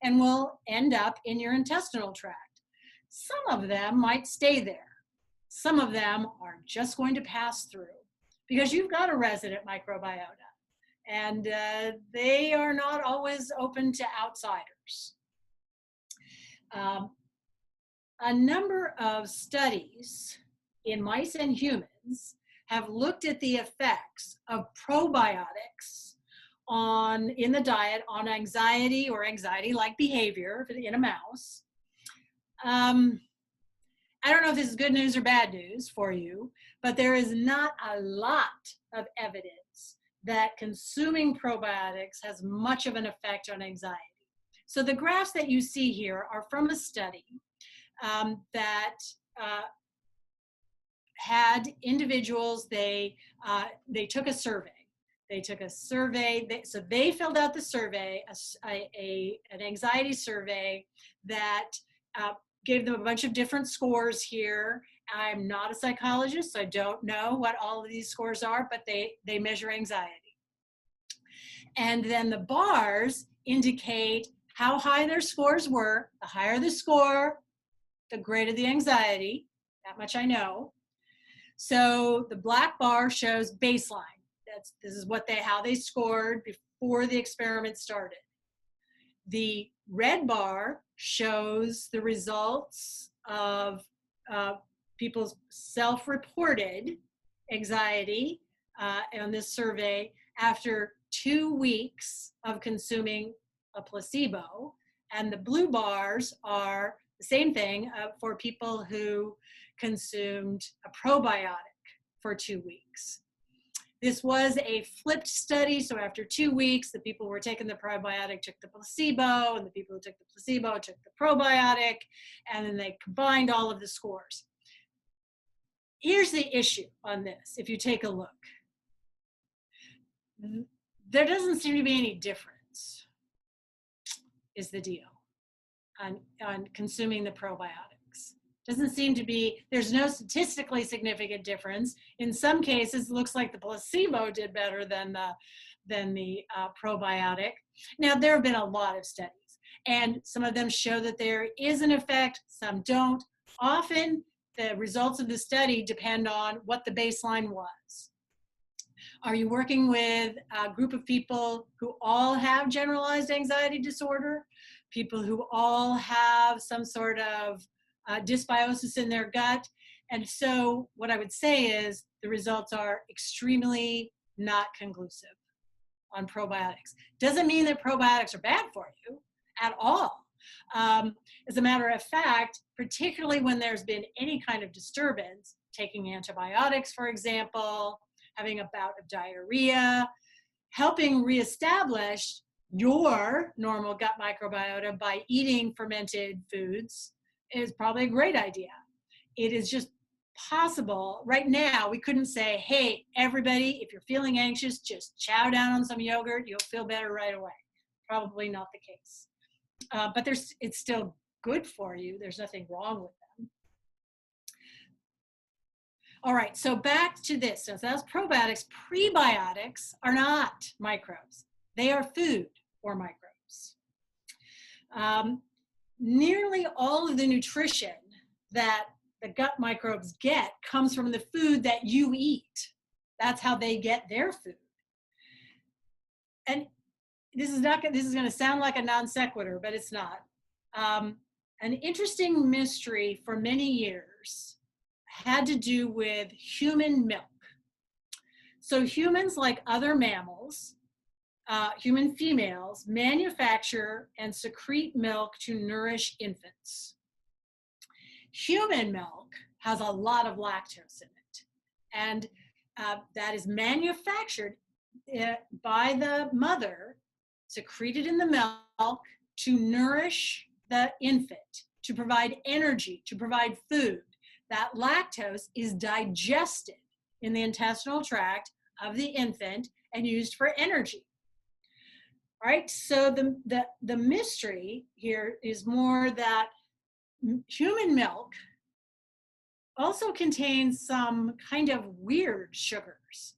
and will end up in your intestinal tract. Some of them might stay there. Some of them are just going to pass through because you've got a resident microbiota and they are not always open to outsiders. A number of studies in mice and humans have looked at the effects of probiotics in the diet on anxiety or anxiety-like behavior in a mouse. I don't know if this is good news or bad news for you, but there is not a lot of evidence that consuming probiotics has much of an effect on anxiety. So the graphs that you see here are from a study that had individuals, they took a survey. So they filled out the survey, an anxiety survey that gave them a bunch of different scores here. I'm not a psychologist, so I don't know what all of these scores are, but they measure anxiety. And then the bars indicate how high their scores were. The higher the score, the greater the anxiety. That much I know. So the black bar shows baseline. This is how they scored before the experiment started. The red bar shows the results of people's self-reported anxiety on this survey after 2 weeks of consuming a placebo. And the blue bars are the same thing for people who consumed a probiotic for 2 weeks. This was a flipped study, so after 2 weeks, the people who were taking the probiotic took the placebo, and the people who took the placebo took the probiotic, and then they combined all of the scores. Here's the issue on this, if you take a look. There doesn't seem to be any difference, is the deal, on consuming the probiotics. Doesn't seem to be, there's no statistically significant difference. In some cases, it looks like the placebo did better than the probiotic. Now, there have been a lot of studies, and some of them show that there is an effect, some don't. Often, the results of the study depend on what the baseline was. Are you working with a group of people who all have generalized anxiety disorder? People who all have some sort of dysbiosis in their gut? And so what I would say is the results are extremely not conclusive on probiotics. Doesn't mean that probiotics are bad for you at all. As a matter of fact, particularly when there's been any kind of disturbance, taking antibiotics, for example, having a bout of diarrhea, helping reestablish your normal gut microbiota by eating fermented foods is probably a great idea. It is just possible right now. We couldn't say, hey, everybody, if you're feeling anxious, just chow down on some yogurt, you'll feel better right away. Probably not the case. But it's still good for you. There's nothing wrong with them. All right, so back to this. So that's probiotics. Prebiotics are not microbes. They are food or microbes. Nearly all of the nutrition that the gut microbes get comes from the food that you eat. That's how they get their food. And this is going to sound like a non sequitur, but it's not. An interesting mystery for many years had to do with human milk. So humans, like other mammals, human females, manufacture and secrete milk to nourish infants. Human milk has a lot of lactose in it, and that is manufactured by the mother, secreted in the milk to nourish the infant, to provide energy, to provide food. That lactose is digested in the intestinal tract of the infant and used for energy. All right, so the mystery here is more that human milk also contains some kind of weird sugars.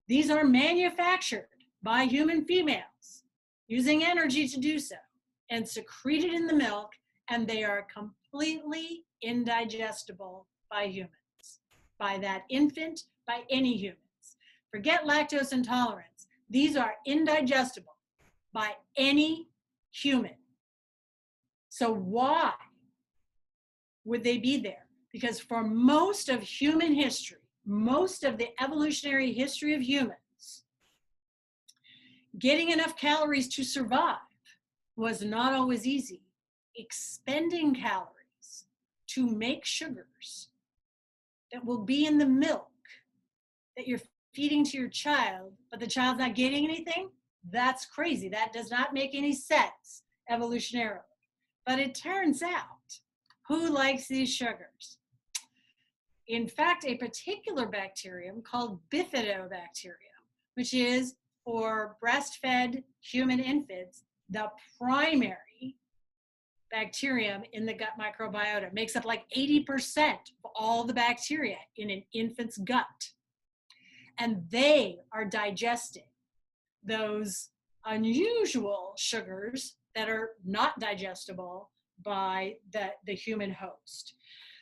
These are manufactured by human females using energy to do so and secreted in the milk, and they are completely indigestible by humans, by that infant, by any humans. Forget lactose intolerance. These are indigestible by any human. So why would they be there? Because for most of human history, most of the evolutionary history of humans, getting enough calories to survive was not always easy. Expending calories to make sugars that will be in the milk that you're feeding to your child, but the child's not getting anything, that's crazy. That does not make any sense evolutionarily. But it turns out, who likes these sugars? In fact, a particular bacterium called bifidobacterium, which is for breastfed human infants, the primary bacterium in the gut microbiota, makes up like 80% of all the bacteria in an infant's gut. And they are digesting those unusual sugars that are not digestible by the human host.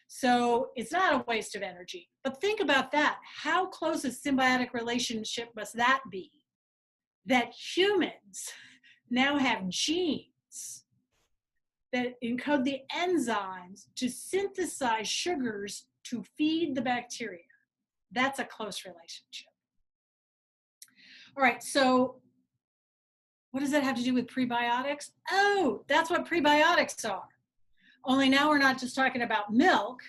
So it's not a waste of energy. But think about that. How close a symbiotic relationship must that be? That humans now have genes that encode the enzymes to synthesize sugars to feed the bacteria. That's a close relationship. All right, so what does that have to do with prebiotics? Oh, that's what prebiotics are. Only now we're not just talking about milk,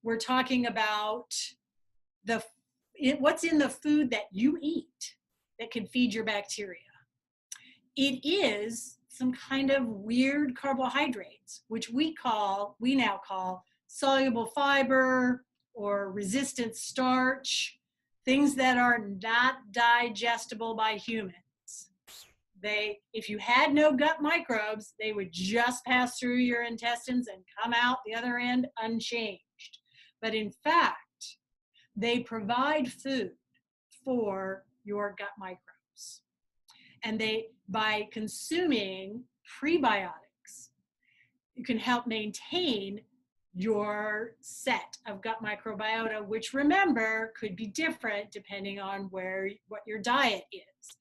we're talking about what's in the food that you eat that can feed your bacteria. It is some kind of weird carbohydrates, which we now call soluble fiber or resistant starch, things that are not digestible by humans. If you had no gut microbes, they would just pass through your intestines and come out the other end unchanged. But in fact, they provide food for your gut microbes. And by consuming prebiotics, you can help maintain your set of gut microbiota, which, remember, could be different depending on what your diet is.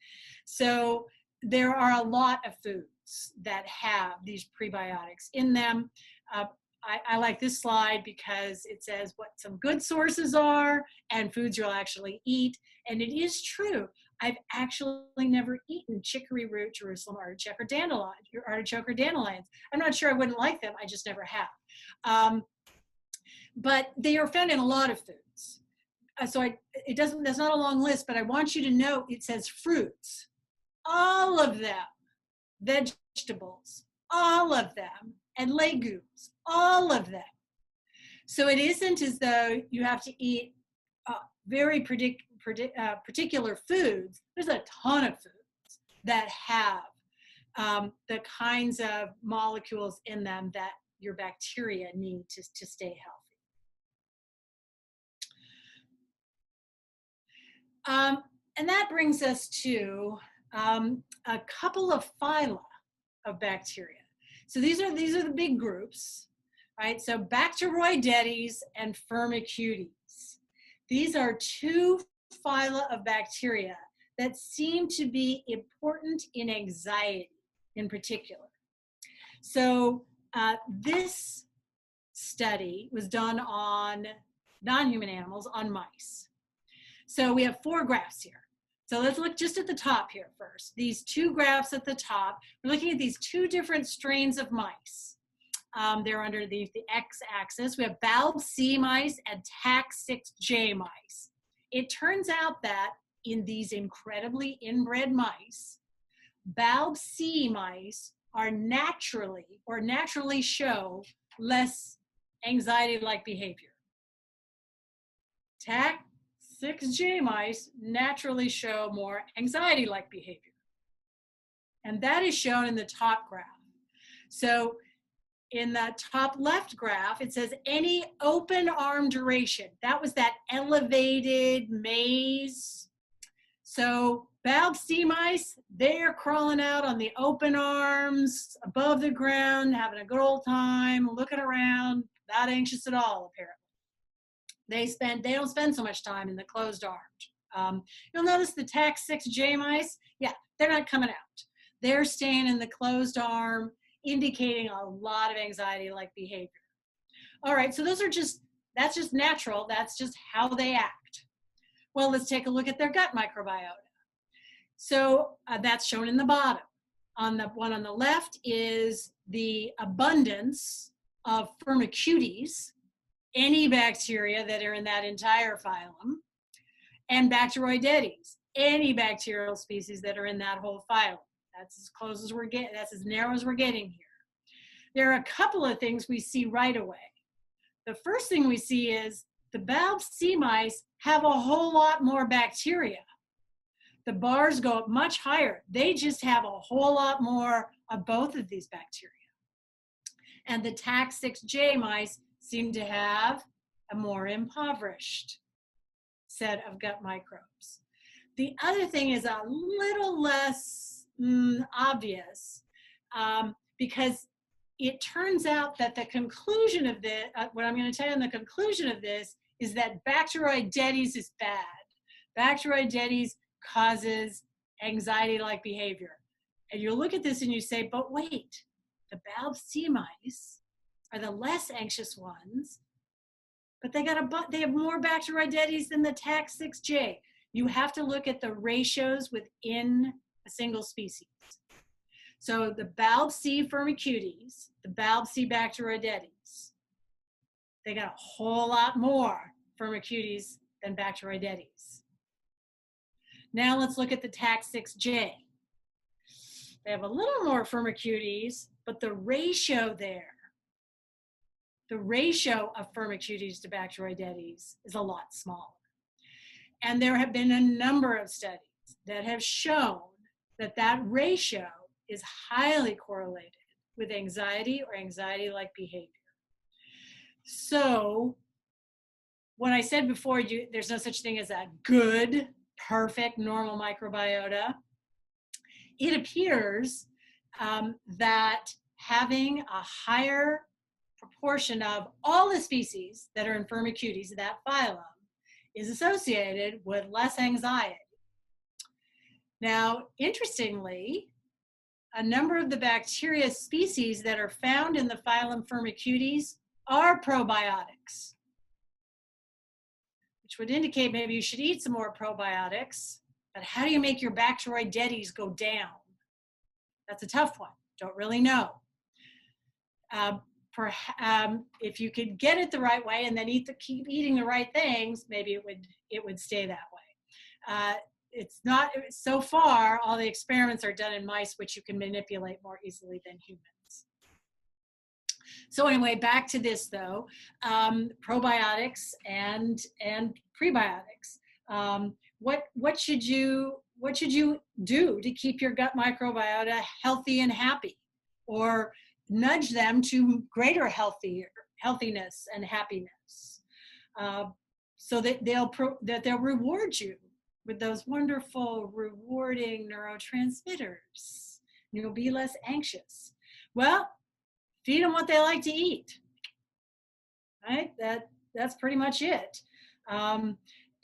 So there are a lot of foods that have these prebiotics in them. I like this slide because it says what some good sources are and foods you'll actually eat. And it is true. I've actually never eaten chicory root, Jerusalem artichoke, or dandelions. I'm not sure I wouldn't like them. I just never have. But they are found in a lot of foods. That's not a long list, but I want you to note it says fruits. All of them, vegetables, all of them, and legumes, all of them. So it isn't as though you have to eat very particular foods. There's a ton of foods that have the kinds of molecules in them that your bacteria need to stay healthy. And that brings us to a couple of phyla of bacteria. So these are the big groups, right? So Bacteroidetes and Firmicutes. These are two phyla of bacteria that seem to be important in anxiety in particular. So this study was done on non-human animals, on mice. So we have 4 graphs here. So let's look just at the top here first. These 2 graphs at the top, we're looking at these 2 different strains of mice. They're under the x-axis. We have BALB-C mice and TAC6J mice. It turns out that in these incredibly inbred mice, BALB-C mice are naturally show less anxiety-like behavior. TAC6J mice naturally show more anxiety-like behavior. And that is shown in the top graph. So in the top left graph, it says any open arm duration. That was that elevated maze. So BALB-C mice, they're crawling out on the open arms, above the ground, having a good old time, looking around, not anxious at all, apparently. They don't spend so much time in the closed arms. You'll notice the TAC6J mice, yeah, they're not coming out. They're staying in the closed arm, indicating a lot of anxiety-like behavior. All right, so that's just natural. That's just how they act. Well, let's take a look at their gut microbiota. So that's shown in the bottom. On the one on the left is the abundance of Firmicutes, any bacteria that are in that entire phylum, and Bacteroidetes, any bacterial species that are in that whole phylum. That's as close as we're getting, that's as narrow as we're getting here. There are a couple of things we see right away. The first thing we see is the BALB-C mice have a whole lot more bacteria. The bars go up much higher. They just have a whole lot more of both of these bacteria. And the TAC6J mice seem to have a more impoverished set of gut microbes. The other thing is a little less obvious because it turns out that the conclusion of this, what I'm going to tell you in the conclusion of this is that Bacteroidetes is bad. Bacteroidetes causes anxiety-like behavior. And you look at this and you say, but wait, the BALB-C mice are the less anxious ones, but they have more Bacteroidetes than the TAC6J. You have to look at the ratios within a single species. So the BALB-C Firmicutes, the BALB-C Bacteroidetes, they got a whole lot more Firmicutes than Bacteroidetes. Now let's look at the TAC6J. They have a little more Firmicutes, but the ratio there, the ratio of Firmicutes to Bacteroidetes is a lot smaller. And there have been a number of studies that have shown that that ratio is highly correlated with anxiety or anxiety-like behavior. So when I said before, there's no such thing as a good, perfect, normal microbiota, it appears that having a higher proportion of all the species that are in Firmicutes, that phylum, is associated with less anxiety. Now, interestingly, a number of the bacteria species that are found in the phylum Firmicutes are probiotics, which would indicate maybe you should eat some more probiotics. But how do you make your Bacteroidetes go down? That's a tough one. Don't really know. If you could get it the right way and then keep eating the right things, maybe it would stay that way. It's not, so far, all the experiments are done in mice, which you can manipulate more easily than humans. So anyway, back to this though, probiotics and prebiotics. What should you do to keep your gut microbiota healthy and happy, or nudge them to greater healthiness and happiness, so that they'll reward you with those wonderful, rewarding neurotransmitters. You'll be less anxious. Well, feed them what they like to eat. Right? That's pretty much it.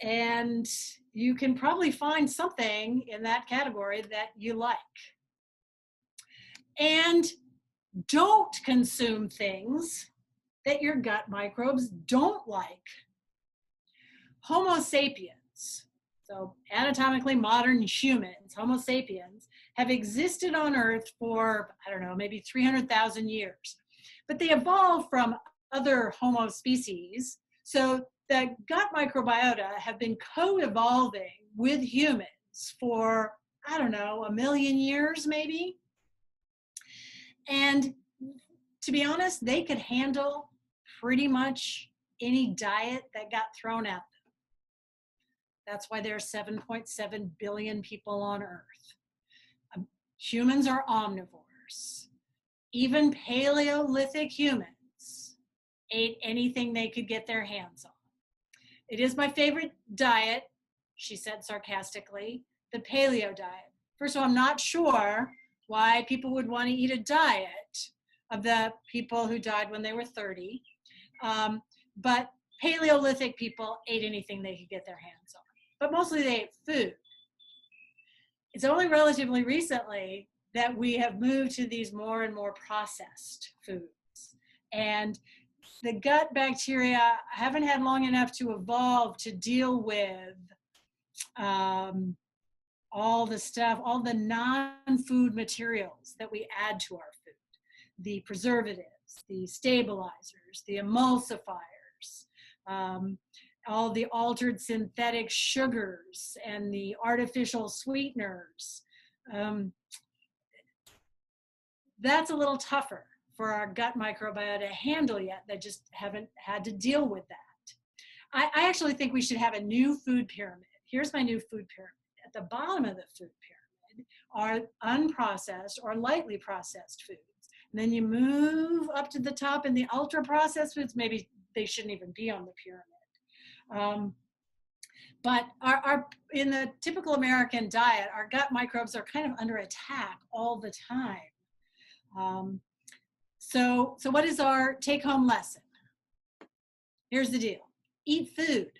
And you can probably find something in that category that you like. And don't consume things that your gut microbes don't like. Homo sapiens, so anatomically modern humans, Homo sapiens, have existed on Earth for, I don't know, maybe 300,000 years. But they evolved from other Homo species. So the gut microbiota have been co-evolving with humans for, I don't know, 1 million years maybe. And to be honest, they could handle pretty much any diet that got thrown at them. That's why there are 7.7 billion people on Earth. Humans are omnivores. Even Paleolithic humans ate anything they could get their hands on. It is my favorite diet, she said sarcastically, the paleo diet. First of all, I'm not sure why people would want to eat a diet of the people who died when they were 30. But Paleolithic people ate anything they could get their hands on. But mostly they ate food. It's only relatively recently that we have moved to these more and more processed foods. And the gut bacteria haven't had long enough to evolve to deal with all the stuff, all the non-food materials that we add to our food. The preservatives, the stabilizers, the emulsifiers, all the altered synthetic sugars and the artificial sweeteners. That's a little tougher for our gut microbiota to handle yet. They just haven't had to deal with that. I actually think we should have a new food pyramid. Here's my new food pyramid. At the bottom of the food pyramid are unprocessed or lightly processed foods. And then you move up to the top in the ultra processed foods. Maybe they shouldn't even be on the pyramid. But in the typical American diet, our gut microbes are kind of under attack all the time. So what is our take-home lesson? Here's the deal. Eat food,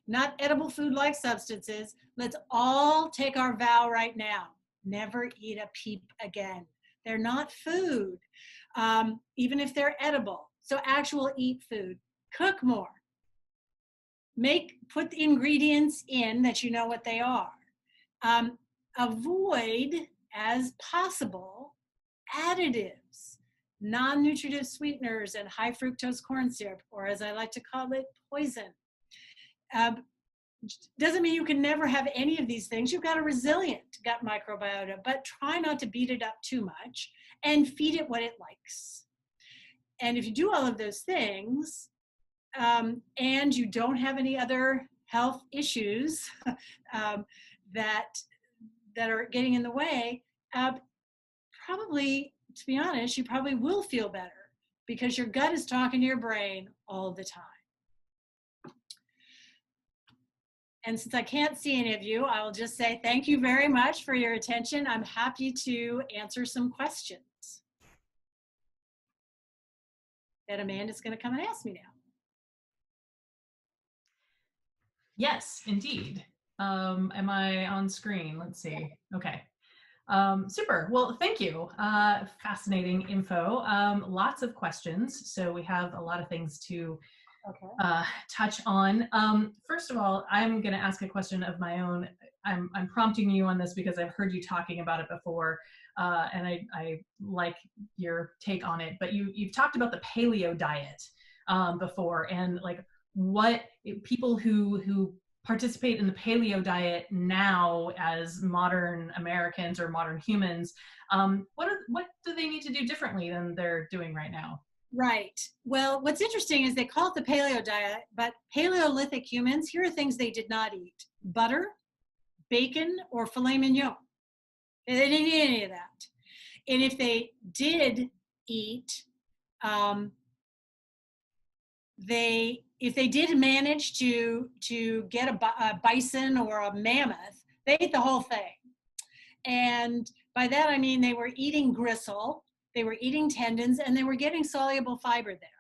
not edible food-like substances. Let's all take our vow right now. Never eat a peep again. They're not food, even if they're edible. So actual eat food. Cook more. Put the ingredients in that you know what they are. Avoid, as possible, additives, non-nutritive sweeteners, and high fructose corn syrup, or as I like to call it, poison. Doesn't mean you can never have any of these things. You've got a resilient gut microbiota, but try not to beat it up too much and feed it what it likes. And if you do all of those things, and you don't have any other health issues that are getting in the way, probably, to be honest, you probably will feel better because your gut is talking to your brain all the time. And since I can't see any of you, I will just say thank you very much for your attention. I'm happy to answer some questions that Amanda's going to come and ask me now. Yes, indeed. Am I on screen? Let's see. Okay. Super. Well, thank you. Fascinating info. Lots of questions. So we have a lot of things to touch on. First of all, I'm going to ask a question of my own. I'm prompting you on this because I've heard you talking about it before, and I like your take on it. But you've talked about the paleo diet before, and like what people who participate in the paleo diet now as modern Americans or modern humans, what do they need to do differently than they're doing right now? Right. Well, what's interesting is they call it the paleo diet, but Paleolithic humans, here are things they did not eat: butter, bacon, or filet mignon. They didn't eat any of that. And if they did eat, um, if they did manage to get a bison or a mammoth, they ate the whole thing. And by that I mean they were eating gristle, they were eating tendons, and they were getting soluble fiber there.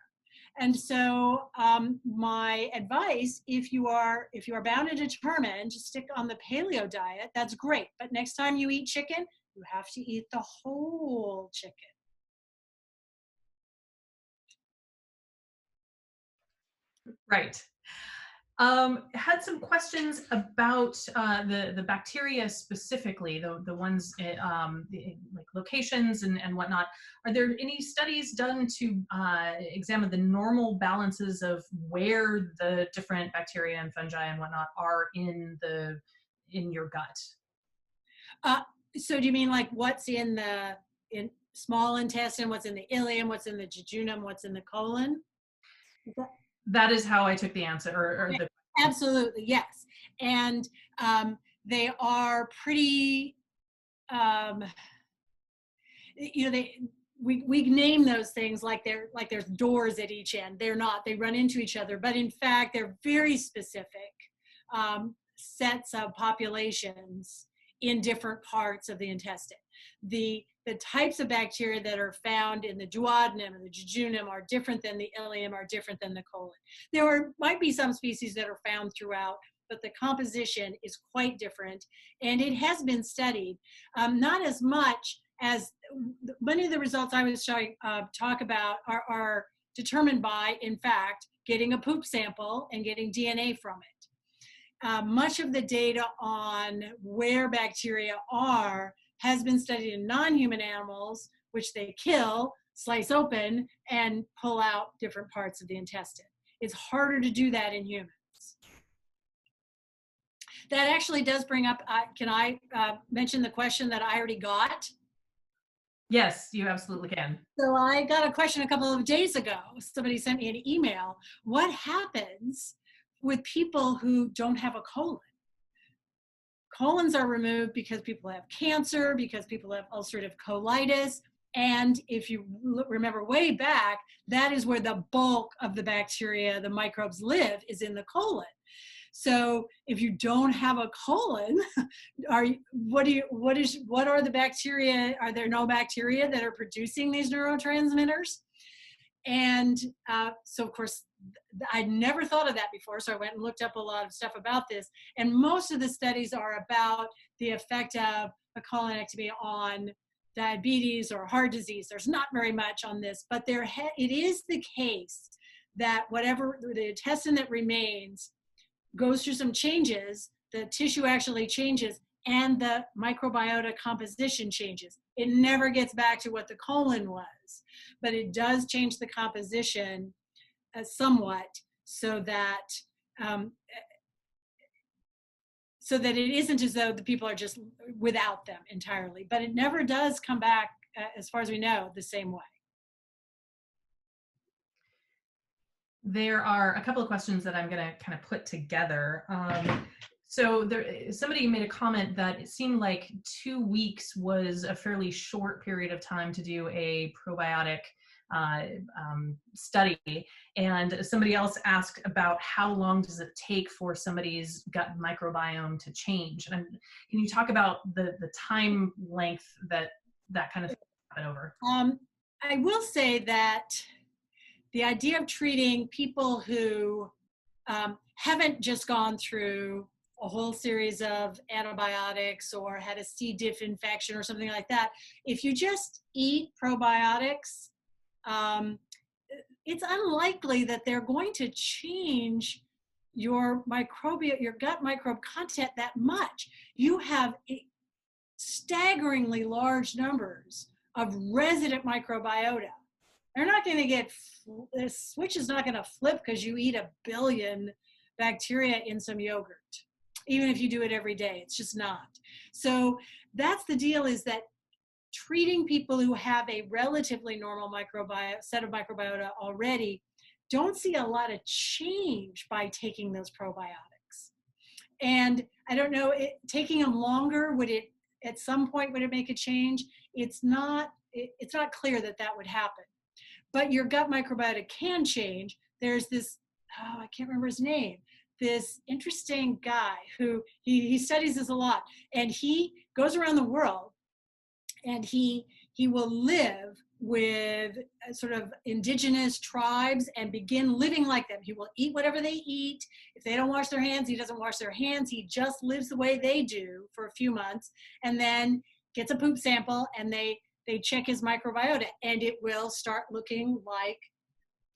And so my advice, if you are bound and determined to stick on the paleo diet, that's great. But next time you eat chicken, you have to eat the whole chicken. Right. Had some questions about the bacteria specifically, the ones like locations and whatnot. Are there any studies done to examine the normal balances of where the different bacteria and fungi and whatnot are in your gut? So do you mean like what's in the small intestine, what's in the ileum, what's in the jejunum, what's in the colon? That is how I took the answer, or the Absolutely, yes. And they are pretty, we name those things like there's doors at each end. They're not. They run into each other, but in fact, they're very specific sets of populations in different parts of the intestine. The types of bacteria that are found in the duodenum and the jejunum are different than the ileum, are different than the colon. Might be some species that are found throughout, but the composition is quite different, and it has been studied. Not as much as many of the results I was talk about are determined by, in fact, getting a poop sample and getting DNA from it. Much of the data on where bacteria are has been studied in non-human animals, which they kill, slice open, and pull out different parts of the intestine. It's harder to do that in humans. That actually does bring up, can I mention the question that I already got? Yes, you absolutely can. So I got a question a couple of days ago. Somebody sent me an email. What happens with people who don't have a colon? Colons are removed because people have cancer, because people have ulcerative colitis. And if you remember way back, that is where the bulk of the bacteria, the microbes live, is in the colon. So if you don't have a colon, what are the bacteria? Are there no bacteria that are producing these neurotransmitters? And so of course, I'd never thought of that before, so I went and looked up a lot of stuff about this. And most of the studies are about the effect of a colonectomy on diabetes or heart disease. There's not very much on this, but it is the case that whatever the intestine that remains goes through some changes, the tissue actually changes, and the microbiota composition changes. It never gets back to what the colon was, but it does change the composition somewhat, so that it isn't as though the people are just without them entirely, but it never does come back, as far as we know, the same way. There are a couple of questions that I'm going to kind of put together. So somebody made a comment that it seemed like 2 weeks was a fairly short period of time to do a probiotic study, and somebody else asked about how long does it take for somebody's gut microbiome to change. And can you talk about the time length that kind of thing happened over? I will say that the idea of treating people who haven't just gone through a whole series of antibiotics or had a C. diff infection or something like that, if you just eat probiotics, it's unlikely that they're going to change your gut microbe content that much. You have staggeringly large numbers of resident microbiota. They're not going to get, the switch is not going to flip because you eat 1 billion bacteria in some yogurt, even if you do it every day. It's just not. So that's the deal, is that treating people who have a relatively normal set of microbiota already don't see a lot of change by taking those probiotics. And I don't know, taking them longer, at some point, would it make a change? It's not clear that would happen. But your gut microbiota can change. There's this, I can't remember his name, this interesting guy who, he studies this a lot, and he goes around the world and he will live with sort of indigenous tribes and begin living like them. He will eat whatever they eat. If they don't wash their hands, he doesn't wash their hands. He just lives the way they do for a few months, and then gets a poop sample, and they check his microbiota, and it will start looking like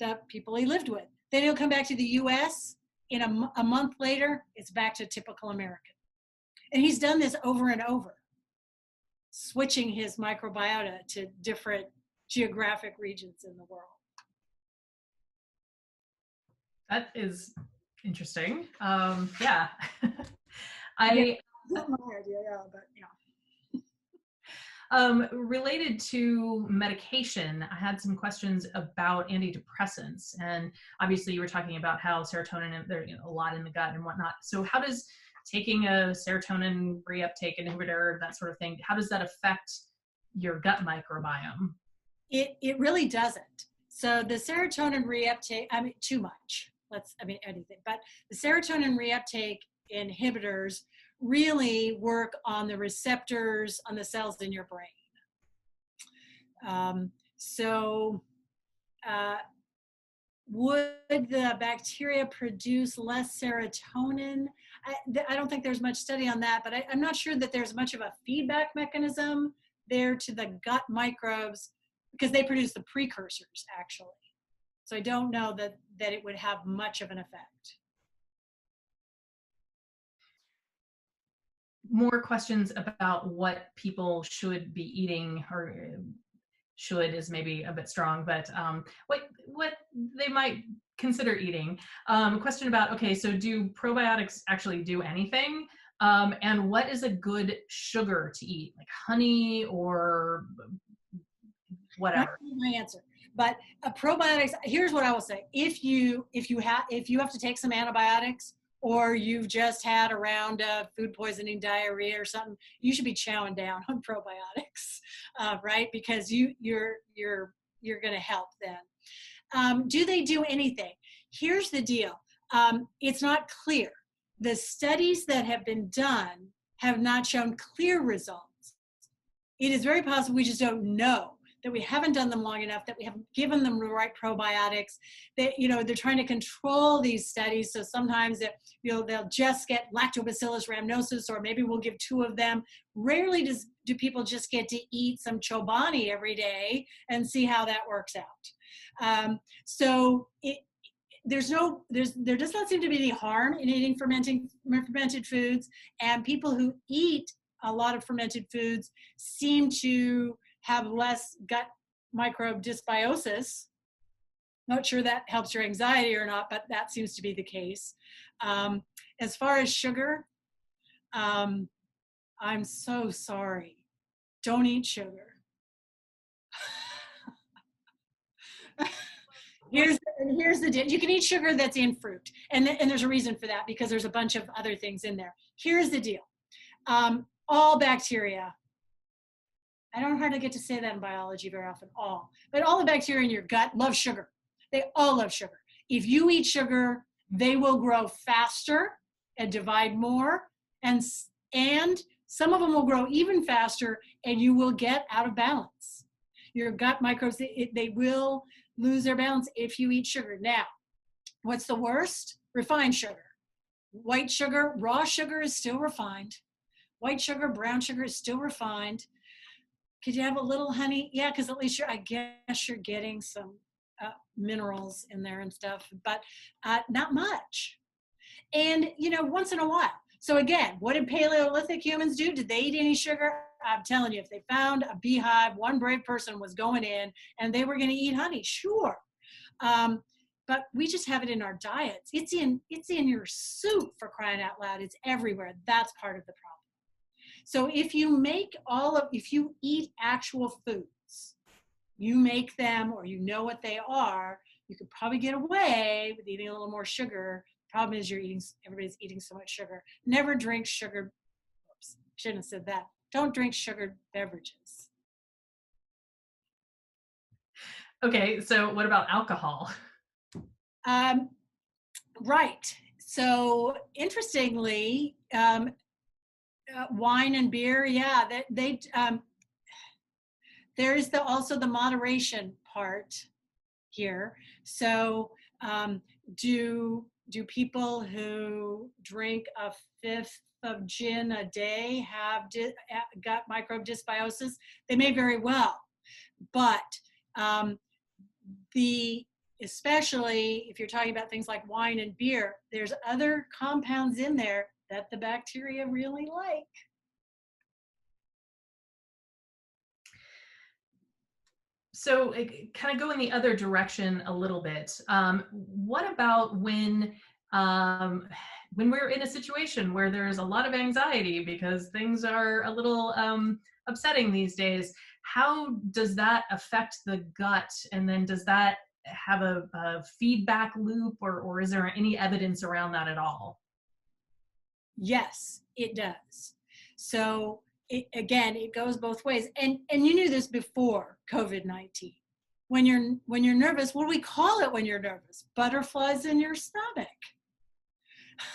the people he lived with. Then he'll come back to the US, in a month later, it's back to typical American. And he's done this over and over, switching his microbiota to different geographic regions in the world. That is interesting. Yeah. Yeah, not my idea, yeah, but yeah. Related to medication, I had some questions about antidepressants, and obviously you were talking about how serotonin, there's a lot in the gut and whatnot. So how does taking a serotonin reuptake inhibitor, that sort of thing, how does that affect your gut microbiome? It really doesn't. So the serotonin reuptake, too much. Anything, but the serotonin reuptake inhibitors really work on the receptors on the cells in your brain. Would the bacteria produce less serotonin? I don't think there's much study on that, but I'm not sure that there's much of a feedback mechanism there to the gut microbes, because they produce the precursors, actually. So I don't know that it would have much of an effect. More questions about what people should be eating, or should is maybe a bit strong, but what they might consider eating. A question about, okay, so do probiotics actually do anything? And what is a good sugar to eat, like honey or whatever? That's my answer. But probiotics, here's what I will say. If you have to take some antibiotics, or you've just had a round of food poisoning, diarrhea or something, you should be chowing down on probiotics, right? Because you're going to help then. Do they do anything? Here's the deal. It's not clear. The studies that have been done have not shown clear results. It is very possible we just don't know, that we haven't done them long enough, that we haven't given them the right probiotics, that, they're trying to control these studies. So sometimes they'll just get lactobacillus rhamnosus, or maybe we'll give 2 of them. Rarely do people just get to eat some chobani every day and see how that works out. There does not seem to be any harm in eating fermented foods, and people who eat a lot of fermented foods seem to have less gut microbe dysbiosis. Not sure that helps your anxiety or not, but that seems to be the case. As far as sugar, I'm so sorry. Don't eat sugar. Here's the deal. You can eat sugar that's in fruit, and there's a reason for that, because there's a bunch of other things in there. Here's the deal. All bacteria, I don't hardly get to say that in biology very often, but all the bacteria in your gut love sugar. They all love sugar. If you eat sugar, they will grow faster and divide more, and some of them will grow even faster, and you will get out of balance. Your gut microbes, they will lose their balance if you eat sugar. Now, what's the worst? Refined sugar. White sugar, raw sugar is still refined. White sugar, brown sugar is still refined. Could you have a little honey? Yeah, because at least I guess you're getting some minerals in there and stuff, but not much. And, once in a while. So again, what did Paleolithic humans do? Did they eat any sugar? I'm telling you, if they found a beehive, one brave person was going in and they were going to eat honey, sure. But we just have it in our diets. It's in your soup, for crying out loud. It's everywhere. That's part of the problem. So if you eat actual foods, you make them or you know what they are, you could probably get away with eating a little more sugar. Problem is everybody's eating so much sugar. Never drink sugar. Oops, shouldn't have said that. Don't drink sugared beverages. Okay, so what about alcohol? Right. So interestingly, wine and beer, yeah, there's also the moderation part here. So do people who drink a fifth of gin a day have gut microbe dysbiosis? They may very well, but especially if you're talking about things like wine and beer, there's other compounds in there that the bacteria really like. So kind of go in the other direction a little bit. What about when we're in a situation where there's a lot of anxiety because things are a little upsetting these days? How does that affect the gut? And then does that have a feedback loop, or is there any evidence around that at all? Yes, it does. So it goes both ways. And you knew this before COVID-19. When you're nervous, what do we call it when you're nervous? Butterflies in your stomach.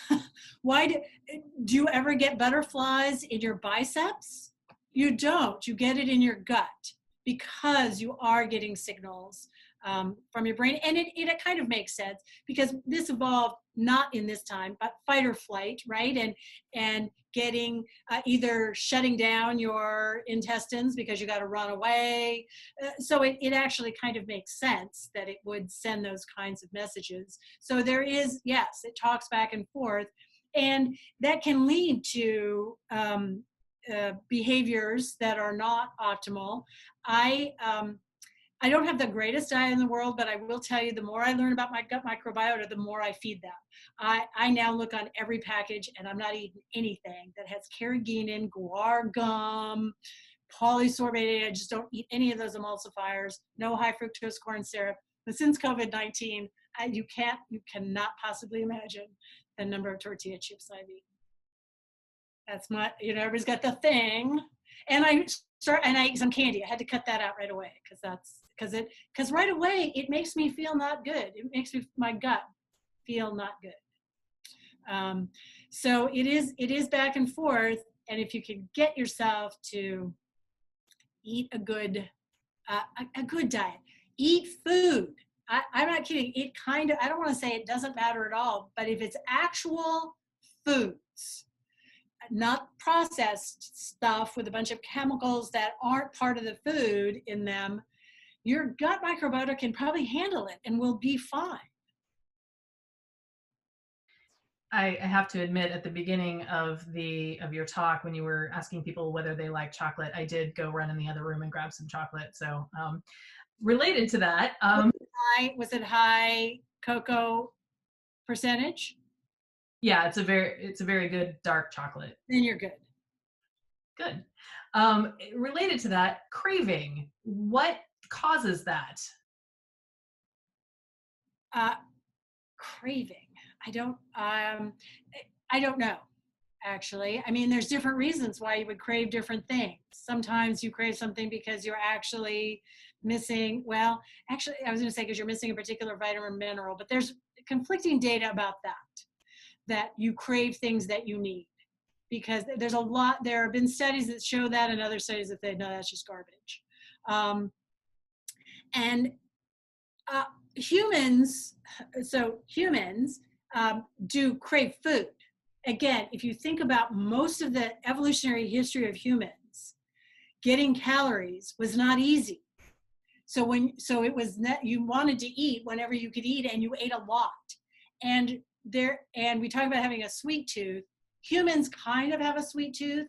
Do you ever get butterflies in your biceps? You don't. You get it in your gut because you are getting signals from your brain. And it kind of makes sense because this evolved not in this time, but fight or flight, right? And getting either shutting down your intestines because you got to run away. So it actually kind of makes sense that it would send those kinds of messages. So there is, yes, it talks back and forth. And that can lead to behaviors that are not optimal. I don't have the greatest diet in the world, but I will tell you, the more I learn about my gut microbiota, the more I feed them. I now look on every package, and I'm not eating anything that has carrageenan, guar gum, polysorbate. I just don't eat any of those emulsifiers. No high fructose corn syrup. But since COVID-19, you cannot possibly imagine the number of tortilla chips I've eaten. That's everybody's got the thing, and I ate some candy. I had to cut that out right away because right away it makes me feel not good. It makes my gut feel not good. So it is back and forth, and if you can get yourself to eat a good diet, eat food. I'm not kidding. I don't want to say it doesn't matter at all, but if it's actual foods, not processed stuff with a bunch of chemicals that aren't part of the food in them, your gut microbiota can probably handle it and will be fine. I have to admit, at the beginning of your talk, when you were asking people whether they like chocolate, I did go run in the other room and grab some chocolate. So related to that, was it high cocoa percentage? Yeah, it's a very good dark chocolate. Then you're good. Good. Related to that, craving. What causes that? Craving. I don't know, actually. I mean, there's different reasons why you would crave different things. Sometimes you crave something because you're actually missing, well, actually, I was going to say because you're missing a particular vitamin or mineral, but there's conflicting data about that you crave things that you need. Because there have been studies that show that and other studies that say, no, that's just garbage. Humans do crave food. Again, if you think about most of the evolutionary history of humans, getting calories was not easy. So it was you wanted to eat whenever you could eat, and you ate a lot. And we talk about having a sweet tooth. Humans kind of have a sweet tooth,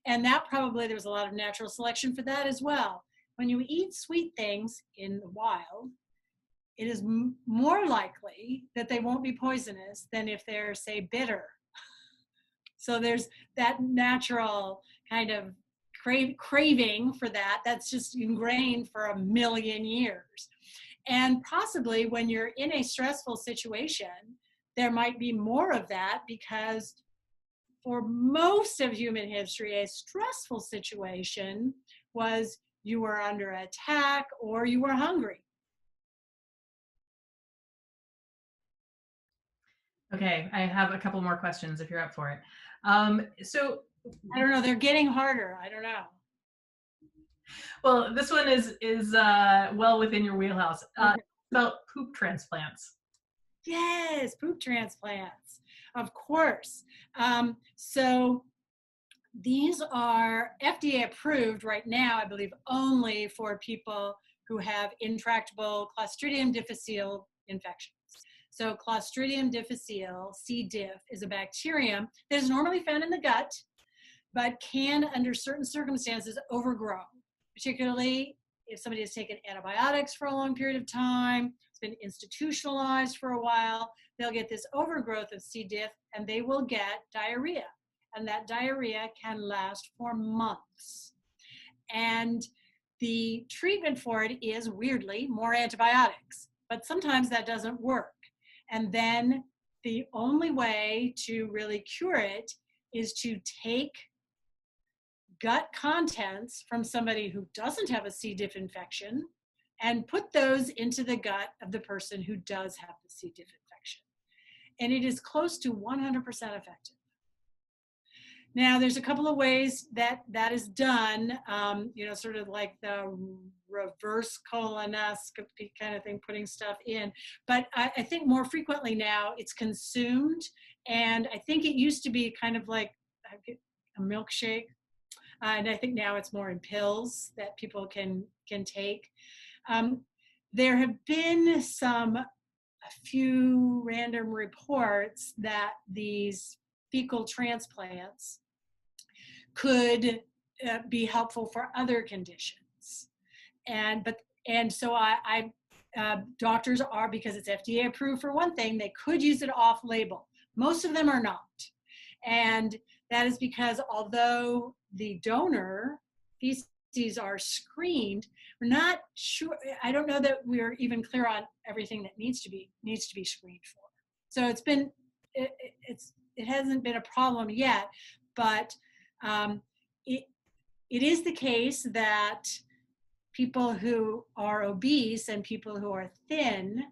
and that probably there was a lot of natural selection for that as well. When you eat sweet things in the wild, it is more likely that they won't be poisonous than if they're, say, bitter. So there's that natural kind of craving for that. That's just ingrained for a million years. And possibly when you're in a stressful situation, there might be more of that, because for most of human history, a stressful situation was you were under attack or you were hungry. Okay, I have a couple more questions if you're up for it. So I don't know, they're getting harder. I don't know. well, this one is well within your wheelhouse. Okay. About poop transplants. Yes, poop transplants, of course. So these are FDA approved right now, I believe, only for people who have intractable Clostridium difficile infections. So Clostridium difficile, C. diff, is a bacterium that is normally found in the gut, but can, under certain circumstances, overgrow, particularly if somebody has taken antibiotics for a long period of time, it's been institutionalized for a while, they'll get this overgrowth of C. diff and they will get diarrhea. And that diarrhea can last for months. And the treatment for it is, weirdly, more antibiotics. But sometimes that doesn't work. And then the only way to really cure it is to take gut contents from somebody who doesn't have a C. diff infection and put those into the gut of the person who does have the C. diff infection. And it is close to 100% effective. Now, there's a couple of ways that that is done, sort of like the reverse colonoscopy kind of thing, putting stuff in. But I think more frequently now it's consumed. And I think it used to be kind of like a milkshake. And I think now it's more in pills that people can take. There have been a few random reports that these fecal transplants could be helpful for other conditions. And so doctors are, because it's FDA approved for one thing, they could use it off label. Most of them are not. And that is because although the donor feces are screened, we're not sure, I don't know that we're even clear on everything that needs to be screened for. So it hasn't been a problem yet, but it is the case that people who are obese and people who are thin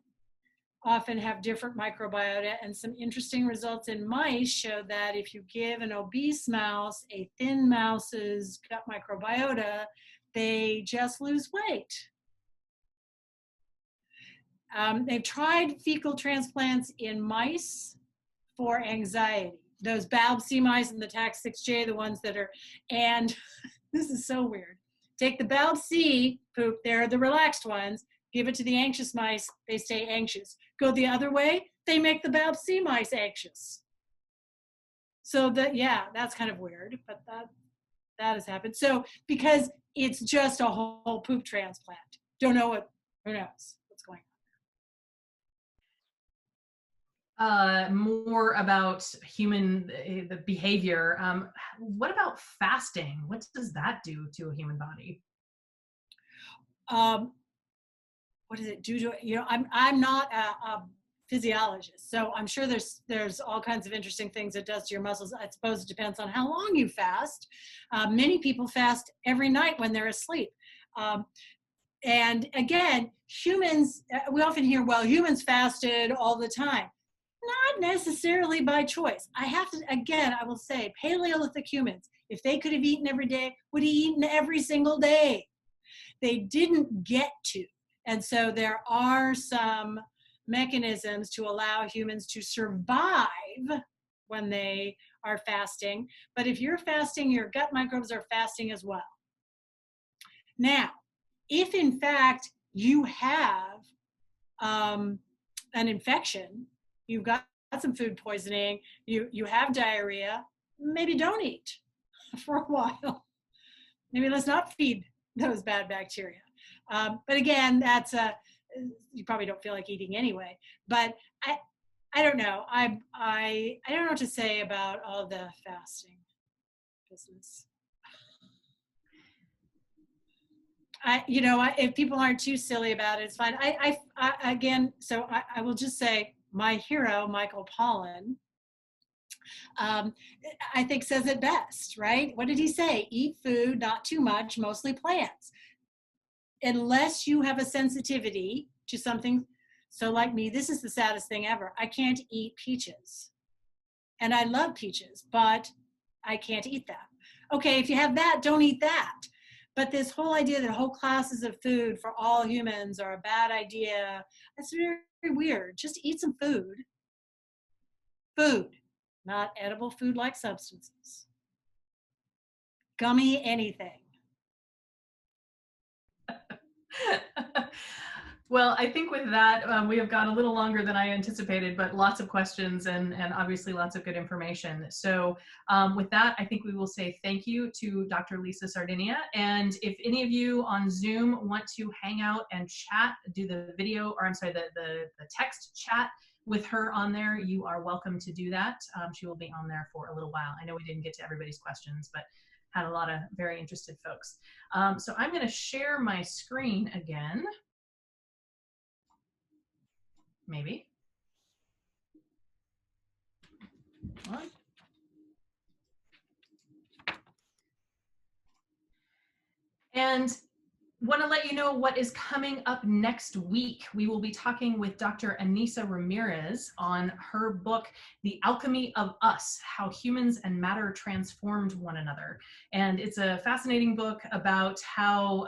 often have different microbiota, and some interesting results in mice show that if you give an obese mouse a thin mouse's gut microbiota, they just lose weight. They've tried fecal transplants in mice for anxiety. Those BALB-C mice and the TAX6J, the ones that are, and this is so weird. Take the BALB-C poop, they're the relaxed ones, give it to the anxious mice, they stay anxious. Go the other way, they make the BALB-C mice anxious. So that's kind of weird, but that has happened. So because it's just a whole poop transplant, don't know who knows what's going on. More about the behavior. What about fasting? What does that do to a human body? What does it do to, I'm not a physiologist, so I'm sure there's all kinds of interesting things it does to your muscles. I suppose it depends on how long you fast. Many people fast every night when they're asleep. And again, humans, we often hear, well, humans fasted all the time. Not necessarily by choice. I will say, Paleolithic humans, if they could have eaten every day, would have eaten every single day. They didn't get to. And so there are some mechanisms to allow humans to survive when they are fasting. But if you're fasting, your gut microbes are fasting as well. Now, if in fact you have an infection, you've got some food poisoning, you have diarrhea, maybe don't eat for a while. Maybe let's not feed those bad bacteria. But again, you probably don't feel like eating anyway. But I don't know. I don't know what to say about all the fasting business. if people aren't too silly about it, it's fine. I will just say my hero, Michael Pollan, I think says it best, right? What did he say? Eat food, not too much, mostly plants. Unless you have a sensitivity to something, so like me, this is the saddest thing ever. I can't eat peaches. And I love peaches, but I can't eat them. Okay, if you have that, don't eat that. But this whole idea that whole classes of food for all humans are a bad idea, that's very, very weird. Just eat some food. Food, not edible food-like substances. Gummy anything. Well, I think with that, we have gone a little longer than I anticipated, but lots of questions and obviously lots of good information. So with that, I think we will say thank you to Dr. Lisa Sardinia. And if any of you on Zoom want to hang out and chat, do the video, or I'm sorry, the text chat with her on there, you are welcome to do that. She will be on there for a little while. I know we didn't get to everybody's questions, but had a lot of very interested folks. So I'm going to share my screen again. Maybe. What? And want to let you know what is coming up next week. We will be talking with Dr. Anissa Ramirez on her book, The Alchemy of Us, How Humans and Matter Transformed One Another. And it's a fascinating book about how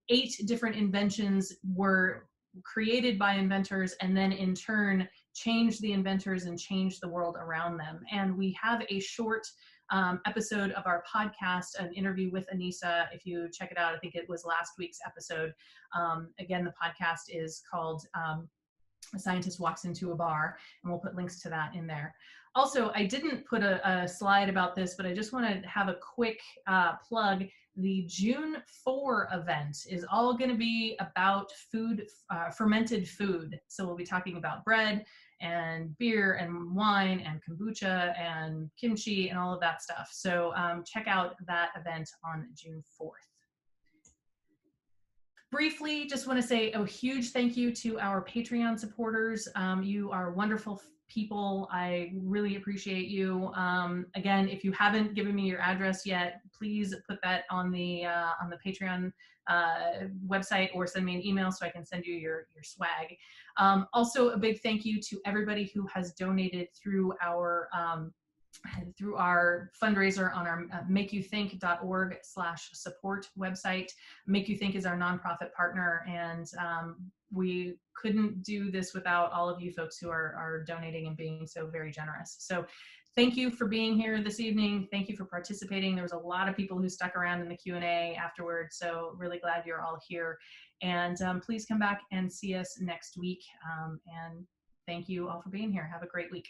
8 different inventions were created by inventors and then in turn changed the inventors and changed the world around them. And we have a short episode of our podcast, an interview with Anissa. If you check it out, I think it was last week's episode. Again, the podcast is called A Scientist Walks into a Bar, and we'll put links to that in there. Also, I didn't put a slide about this, but I just want to have a quick plug. The June 4 event is all going to be about food, fermented food. So we'll be talking about bread and beer and wine and kombucha and kimchi and all of that stuff. So check out that event on June 4th. Briefly, just want to say a huge thank you to our Patreon supporters. You are wonderful people. I really appreciate you. Again, if you haven't given me your address yet, please put that on the Patreon website or send me an email so I can send you your swag. Also, a big thank you to everybody who has donated through our fundraiser on our makeyoutthink.org/support website. Make You Think is our nonprofit partner, and we couldn't do this without all of you folks who are donating and being so very generous. So thank you for being here this evening. Thank you for participating. There was a lot of people who stuck around in the Q&A afterwards, so really glad you're all here. And please come back and see us next week. And thank you all for being here. Have a great week.